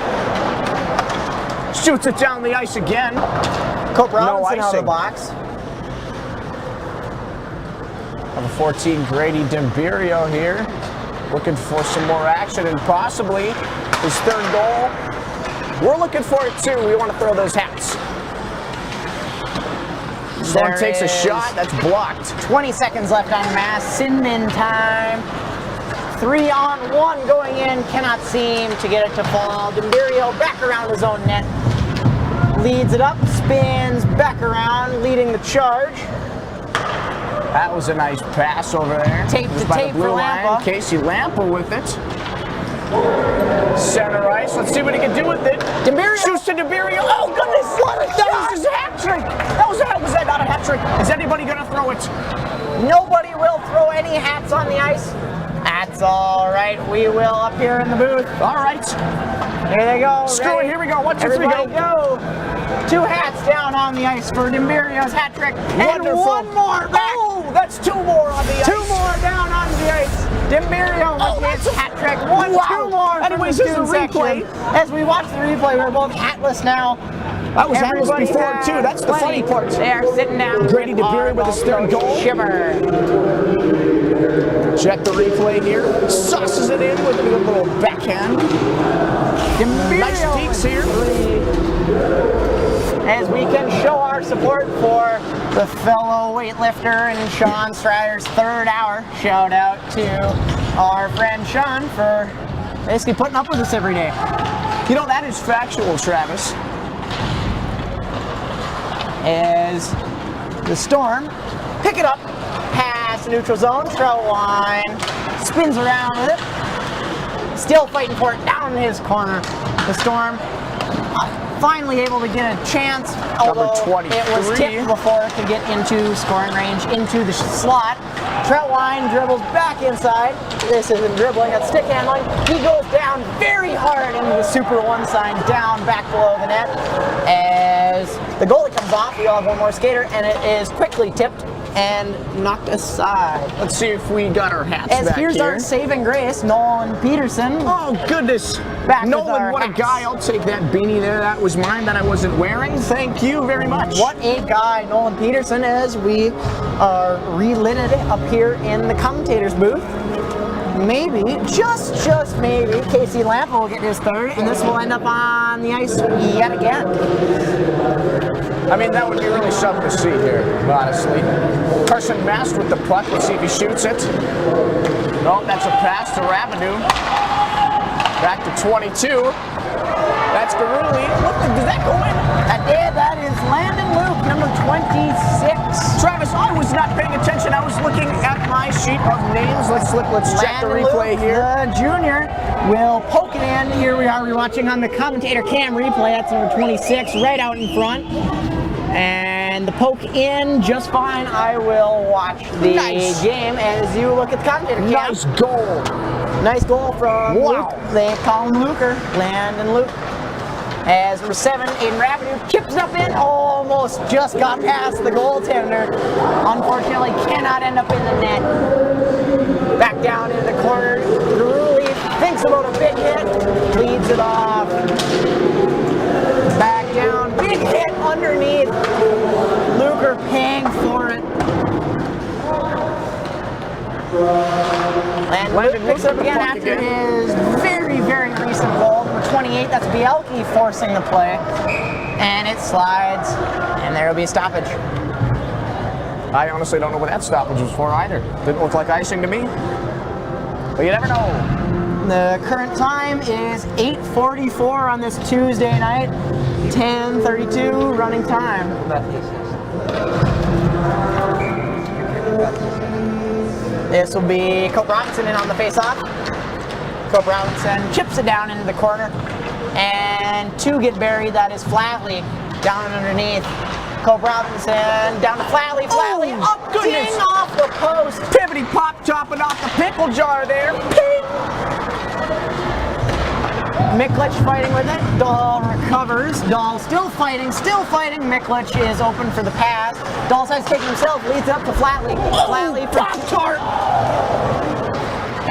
Shoots it down the ice again. Cope Robinson no out of the box. Number 14, Grady Dimberio here. Looking for some more action and possibly his 3rd goal. We're looking for it too. We want to throw those hats. Storm There takes a is shot. That's blocked. 20 seconds left on the mass. Sin-min time. 3-on-1 going in. Cannot seem to get it to fall. Dimbirio back around his own net. Leads it up. Spins back around, leading the charge. That was a nice pass over there. Tape Just to by the tape blue for line. Lampa. Casey Lampa with it. Center ice. Let's see what he can do with it. Dimbirio. Shoots to Dimbirio. Oh, goodness. What a That shot. was his hat trick. Was that not a hat trick? Is anybody going to throw it? Nobody will throw any hats on the ice. That's all right. We will up here in the booth. All right. Here they go. Screw it. Here we go. 1, 2, 3, Everybody go. go. 2 hats down on the ice for Dimbirio's hat trick. And Wonderful. 1 more back. Oh, that's 2 more on the ice. 2 more down on the ice. Dimbirio with his hat trick. 1, Wow. 2 more. Anyways, from this the is a student replay. section. As we watch the replay, we're both hatless now. That was hatless Everybody before, has too. That's the funny part. They are sitting down. Grady Dimbirio with his third goal. Shiver. Check the replay here. Sauces it in with a little backhand. Nice Dimbirio peeks here. as we can show our support for the fellow weightlifter in Sean Strider's 3rd hour. Shout out to our friend Sean for basically putting up with us every day. You know, that is factual, Travis. As the Storm pick it up past the neutral zone, throw line, spins around with it, still fighting for it down in his corner. The Storm finally able to get a chance, although it was 23. tipped before it could get into scoring range, into the slot. Troutwine dribbles back inside. This isn't dribbling, that's stick handling. He goes down very hard into the Super 1 sign, down back below the net. As the goalie comes off, we all have one more skater, and it is quickly tipped and knocked aside. Let's see if we got our hats As back here's here. our saving grace, Nolan Peterson. Oh, goodness. Back with Nolan, our what a hats. guy. I'll take that beanie there. That was mine that I wasn't wearing. Thank you very much. What a guy, Nolan Peterson, as we are relit it up here in the commentator's booth. Maybe, just maybe, Casey Lampa will get his 3rd, and this will end up on the ice yet again. I mean, that would be really something to see here, honestly. Carson Mast with the puck. Let's see if he shoots it. No, that's a pass to Rabideau. Back to 22. That's Garuli. Did that go in? That did. That is Landon Luke, number 26. Travis, I was not paying attention. I was looking at my sheet of names. Let's check the Landon replay Luke, here. the junior, will poke it in. Here we are rewatching on the commentator cam replay. That's number 26, right out in front. And the poke in just fine. I will watch the Nice. game as you look at the commentator cam. Nice goal. Nice goal from Wow. Luke. They call him Luker, Landon Luke. As number 7, Aiden Rabideau chips up in, almost just got past the goaltender. Unfortunately, cannot end up in the net. Back down into the corner. Garuli thinks about a big hit, leads it off. Back down, big hit underneath. Luker paying for it. And Luke picks it up again after his very, very recent goal. Number 28, that's Bielke forcing the play. And it slides, and there will be a stoppage. I honestly don't know what that stoppage was for either. Didn't look like icing to me. But you never know. The current time is 8:44 on this Tuesday night. 10:32 running time. This will be Cope Robinson in on the face-off. Cope Robinson chips it down into the corner. And 2 get buried. That is Flatley down underneath. Cope Robinson down to Flatley. Flatley Oh, up, goodness. ding off the post. Pivoty pop topping off the pickle jar there. Ping! Miklich fighting with it. Dahl recovers. Dahl still fighting. Miklich is open for the pass. Dahl sides taking himself, leads up to Flatley. Flatley for Pop-Tart!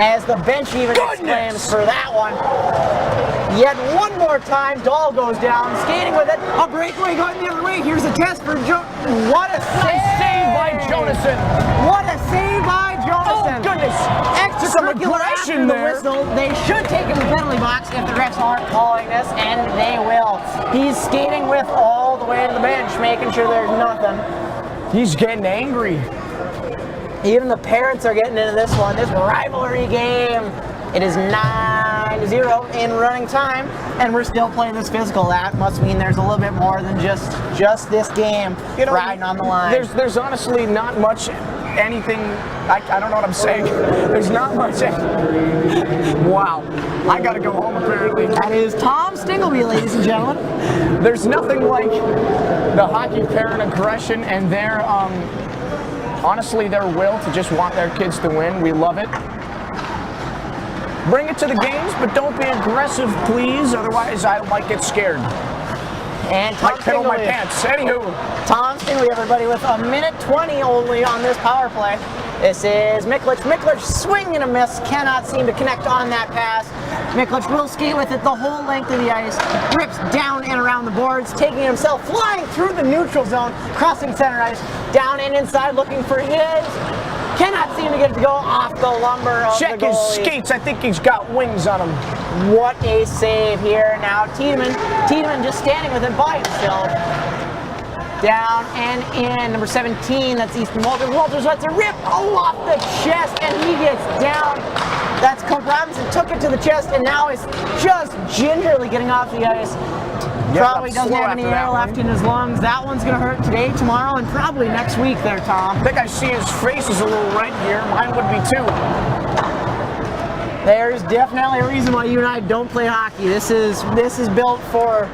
as the bench even exclaims for that one. Yet one more time, Dahl goes down, skating with it. A breakaway going the other way. Here's a test for Joe. What a Save by Jonasson. What a save by Jonasson. Oh, goodness. Some Extracurricular aggression after the there. whistle. They should take him to the penalty box if the refs aren't calling this, and they will. He's skating with all the way to the bench, making sure there's nothing. He's getting angry. Even the parents are getting into this one. This rivalry game. It is 9-0 in running time, and we're still playing this physical. That must mean there's a little bit more than just this game riding on the line. There's honestly not much anything. I don't know what I'm saying. There's not much. Wow. I gotta go home apparently. That is Tom Stingleby, ladies and gentlemen. There's nothing like the hockey parent aggression and their honestly their will to just want their kids to win. We love it. Bring it to the games, but don't be aggressive, please. Otherwise, I might get scared. And Tom Might piddle my Stingleby. pants. Anywho. Tom Stingleby, everybody, with a minute 20 only on this power play. This is Mikulich. Mikulich swing and a miss. Cannot seem to connect on that pass. Mikulich will skate with it the whole length of the ice. Rips down and around the boards, taking himself flying through the neutral zone, crossing center ice, down and inside, looking for his. Cannot seem to get it to go off the lumber of Check the his goalie. skates. I think he's got wings on him. What a save here. Now Tiedemann just standing with it by himself. Down and in, number 17, that's Easton Walters. Walters lets it rip off the chest, and he gets down. That's Cope Robinson, took it to the chest, and now is just gingerly getting off the ice. Probably doesn't have any air left in his lungs. That one's going to hurt today, tomorrow, and probably next week there, Tom. I think I see his face is a little red here. Mine would be too. There's definitely a reason why you and I don't play hockey. This is built for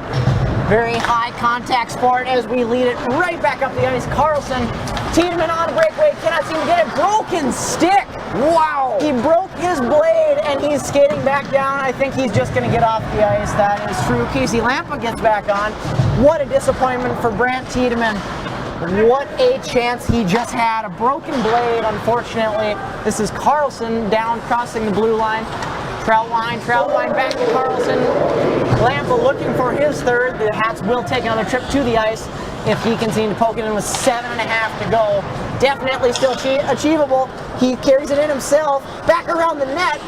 very high contact sport as we lead it right back up the ice. Carlson, Tiedemann on a breakaway, cannot seem to get it. Broken stick. Wow. He broke his blade and he's skating back down. I think he's just going to get off the ice. That is true. Casey Lampa gets back on. What a disappointment for Brant Tiedemann. What a chance he just had. A broken blade, unfortunately. This is Carlson down crossing the blue line. Troutwine back to Carlson. Lampa looking for his third. The Hats will take another trip to the ice if he can seem to poke it in with 7.5 to go. Definitely still achievable. He carries it in himself. Back around the net.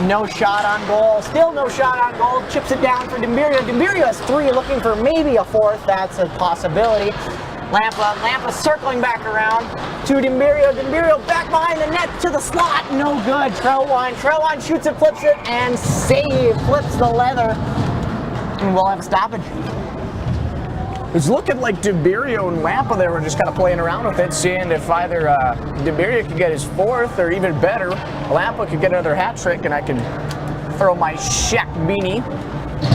No shot on goal. Still no shot on goal. Chips it down for Dembirio. Dembirio has 3, looking for maybe a 4th. That's a possibility. Lampa circling back around to Dembirio. Dembirio back behind the net to the slot. No good. Troutwine shoots it, flips it, and save. Flips the leather. And we'll have a stoppage. It's looking like Dembirio and Lampa there were just kind of playing around with it, seeing if either Dembirio could get his 4th or even better, Lampa could get another hat trick and I could throw my Shaq beanie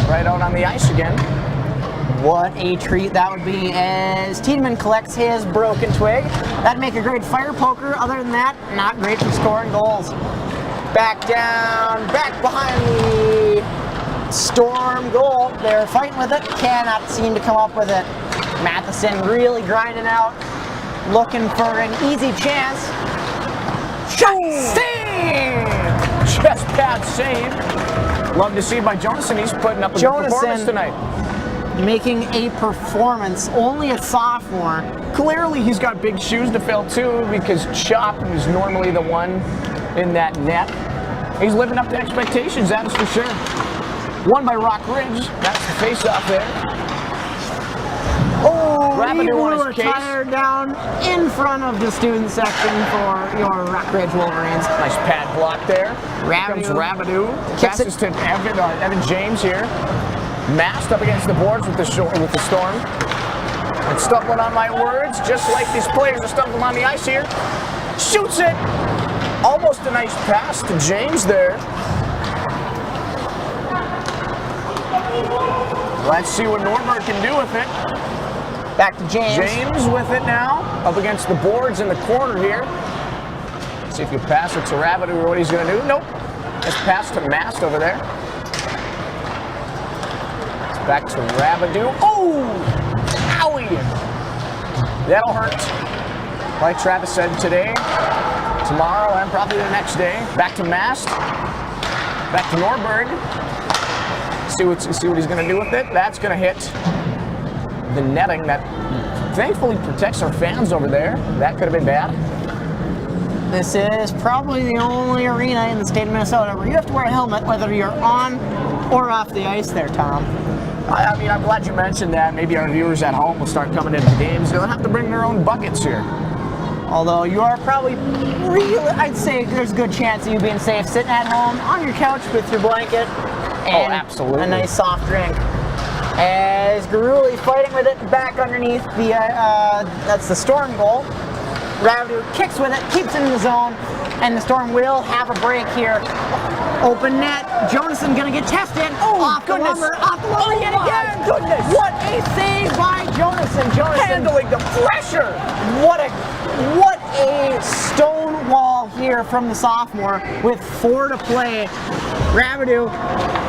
right out on the ice again. What a treat that would be as Tiedemann collects his broken twig. That'd make a great fire poker. Other than that, not great for scoring goals. Back down, back behind the Storm goal. They're fighting with it, cannot seem to come up with it. Matheson really grinding out, looking for an easy chance. Shot save! Chest pad save. Love to see by Jonasson. He's putting up a good performance tonight. Making a performance, only a sophomore. Clearly he's got big shoes to fill too, because Chop is normally the one in that net. He's living up to expectations, that is for sure. Won by Rock Ridge. That's the face-off there. Oh, he Rabideau on blew his a case. tire down in front of the student section for your Rock Ridge Wolverines. Nice pad block there. Rabideau. Here comes Rabideau. Kicks Passes to Evan James here. Masked up against the boards with the Storm. And stumbling on my words, just like these players are stumbling on the ice here. Shoots it. Almost a nice pass to James there. Let's see what Norberg can do with it. Back to James. James with it now, up against the boards in the corner here. See if you pass it to Rabideau or what he's going to do. Nope. Just pass to Mast over there. It's back to Rabideau. Oh! Owie! That'll hurt. Like Travis said, today, tomorrow, and probably the next day. Back to Mast. Back to Norberg. See what he's going to do with it. That's going to hit the netting that thankfully protects our fans over there. That could have been bad. This is probably the only arena in the state of Minnesota where you have to wear a helmet whether you're on or off the ice there, Tom. I mean, I'm glad you mentioned that. Maybe our viewers at home will start coming into the games. They'll have to bring their own buckets here. Although you are probably really, I'd say there's a good chance of you being safe sitting at home on your couch with your blanket and absolutely. a nice soft drink. As Garuli fighting with it back underneath the, that's the Storm goal. Ravidu kicks with it, keeps it in the zone, and the Storm will have a break here. Open net, Jonasson gonna get tested. Off the lumber yet again. Goodness! What a save by Jonasson. Jonasson Handling the pressure! What a stone wall here from the sophomore with 4 to play. Ravidu,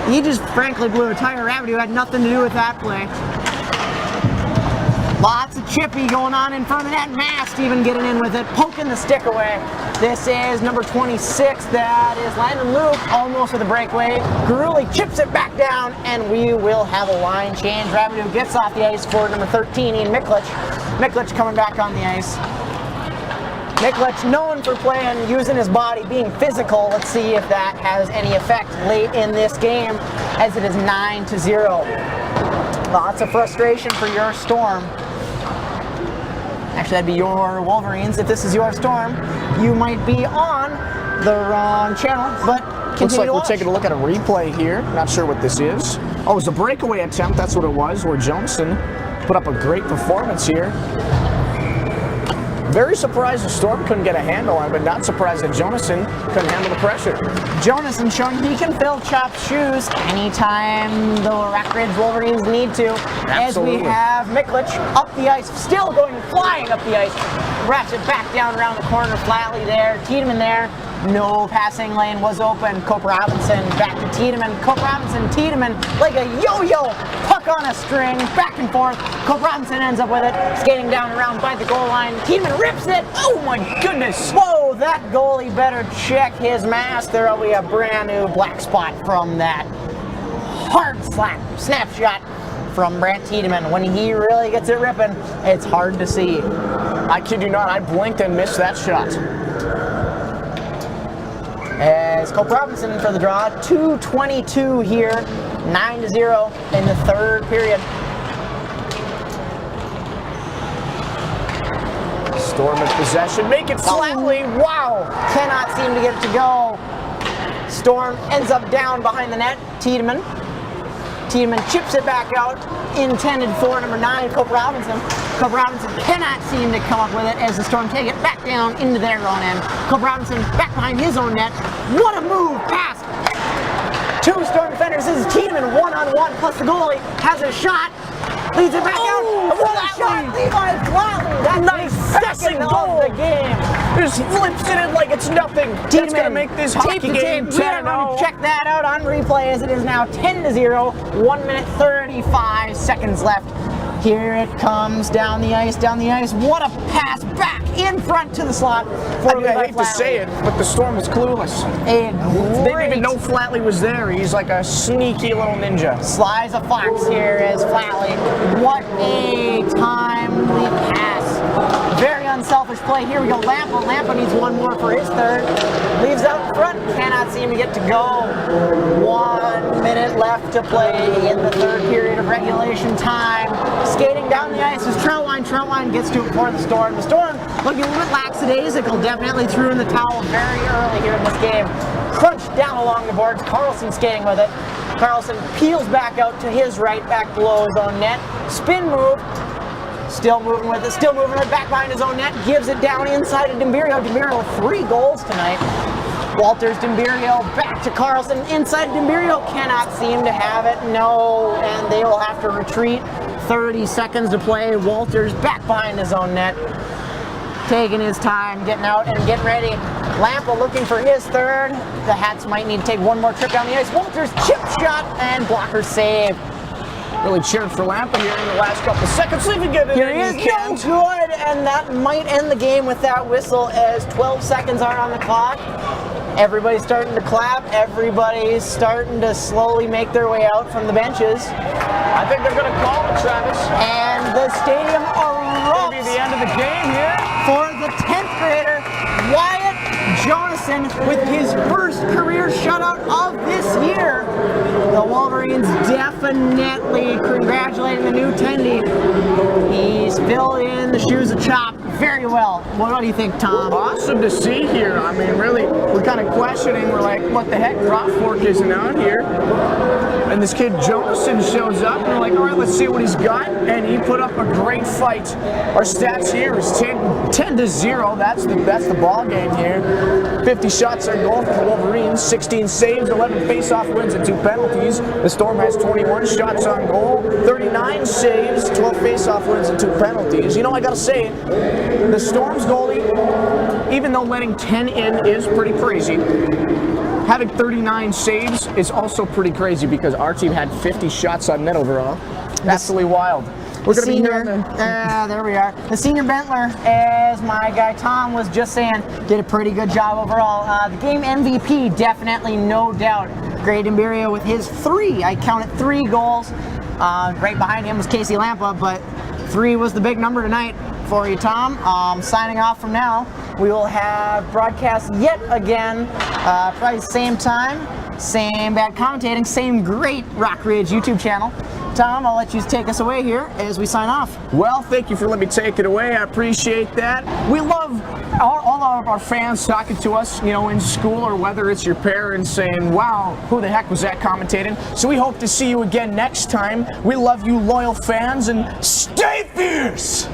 he just frankly blew a tire. Ravidu had nothing to do with that play. Lots of chippy going on in front of that. Mast even getting in with it, poking the stick away. This is number 26, that is Landon Luke, almost with a breakaway. Garuli chips it back down, and we will have a line change. Ravidu gets off the ice for number 13, Ian Miklich. Miklich coming back on the ice. Miklich known for playing, using his body, being physical. Let's see if that has any effect late in this game, as it is 9-0. Lots of frustration for your Storm. Actually, that'd be your Wolverines. If this is your Storm, you might be on the wrong channel, but Looks like we're watch. taking a look at a replay here. Not sure what this is. Oh, it was a breakaway attempt. That's what it was, where Jonasson put up a great performance here. Very surprised the Storm couldn't get a handle on it, but not surprised that Jonasson couldn't handle the pressure. Jonasson showing he can fill Chop's shoes anytime the Rockridge Wolverines need to. As Absolutely. we have Miklich up the ice, still going flying up the ice. Wraps it back down around the corner, Flatley there, Tiedemann there. No passing lane was open. Cope Robinson back to Tiedemann. Cope Robinson, Tiedemann like a yo-yo, puck on a string, back and forth. Cope Robinson ends up with it, skating down around by the goal line. Tiedemann rips it. Oh my goodness! Whoa, that goalie better check his mask. There will be a brand new black spot from that hard snapshot from Brant Tiedemann. When he really gets it ripping, it's hard to see. I kid you not, I blinked and missed that shot. As Cope Robinson for the draw, 2:22 here, 9-0 in the third period. Storm in possession, make it Flatley. Wow, cannot seem to get it to go. Storm ends up down behind the net. Tiedemann chips it back out, intended for number 9, Cope Robinson. Cope Robinson cannot seem to come up with it as the Storm take it back down into their own end. Cope Robinson back behind his own net. What a move, pass. 2 Storm defenders. This is Tiedemann one-on-one, plus the goalie has a shot. Leads it back out. What a shot, Levi Flatley. That's Nice his passing second goal. of the game. Just flips it in like it's nothing. That's going to make this hockey tape to game tape. We are going to check that out on replay as it is now 10-0, 1 minute 35 seconds left. Here it comes down the ice. What a pass back in front to the slot for Levi I hate to Flatley. say it, but the Storm was clueless. A They didn't great even know Flatley was there. He's like a sneaky little ninja. slides a fox here as Flatley. What a timely pass. Very unselfish play. Here we go. Lampa needs one more for his third. Leaves out in front. Cannot seem to get to go. 1 minute left to play in the third period of regulation time. Skating down the ice is Troutwine. Troutwine gets to it for the Storm. The Storm looking a little bit lackadaisical. Definitely threw in the towel very early here in this game. Crunched down along the boards. Carlson skating with it. Carlson peels back out to his right, back below his own net. Spin move. Still moving with it, back behind his own net, gives it down inside of Dimbirio. Dimbirio with 3 goals tonight. Walters, Dimbirio, back to Carlson, inside Dimbirio, cannot seem to have it, no, and they will have to retreat. 30 seconds to play, Walters back behind his own net, taking his time, getting out and getting ready. Lampa looking for his third. The Hats might need to take one more trip down the ice. Walters chip shot and blocker save. Really cheered for Lampa here in the last couple of seconds. See if we can get it Here in. he is, He can't. no good, and that might end the game with that whistle as 12 seconds are on the clock. Everybody's starting to clap. Everybody's starting to slowly make their way out from the benches. I think they're going to call it, Travis. And the stadium It's going to be erupts the end of the game here. for the 10th grader, Wyatt Jonathan with his first career shutout of this year. The Wolverines definitely congratulating the new Tendy. He's filled in the shoes of Chop very well. What do you think, Tom? Awesome to see here. I mean, really, we're kind of questioning. We're like, what the heck? Drop Fork isn't out here. And this kid Jonathan shows up, and we're like, all right, let's see what he's got. And he put up a great fight. Our stats here is 10-0. That's the ball game here. 50 shots on goal for the Wolverines, 16 saves, 11 face-off wins, and 2 penalties. The Storm has 21 shots on goal, 39 saves, 12 face-off wins, and 2 penalties. You know, I gotta say, the Storm's goalie, even though letting 10 in is pretty crazy, having 39 saves is also pretty crazy because our team had 50 shots on net overall. Absolutely wild. We're going to be here on the... there we are. The senior Bentler, as my guy Tom was just saying, did a pretty good job overall. The game MVP, definitely, no doubt. Gray Dembirio with his 3. I counted 3 goals. Right behind him was Casey Lampa, but 3 was the big number tonight for you, Tom. Signing off from now. We will have broadcast yet again, probably same time, same bad commentating, same great Rock Ridge YouTube channel. Tom, I'll let you take us away here as we sign off. Well, thank you for letting me take it away. I appreciate that. We love all of our fans talking to us, you know, in school, or whether it's your parents saying, wow, who the heck was that commentating? So we hope to see you again next time. We love you, loyal fans, and stay fierce!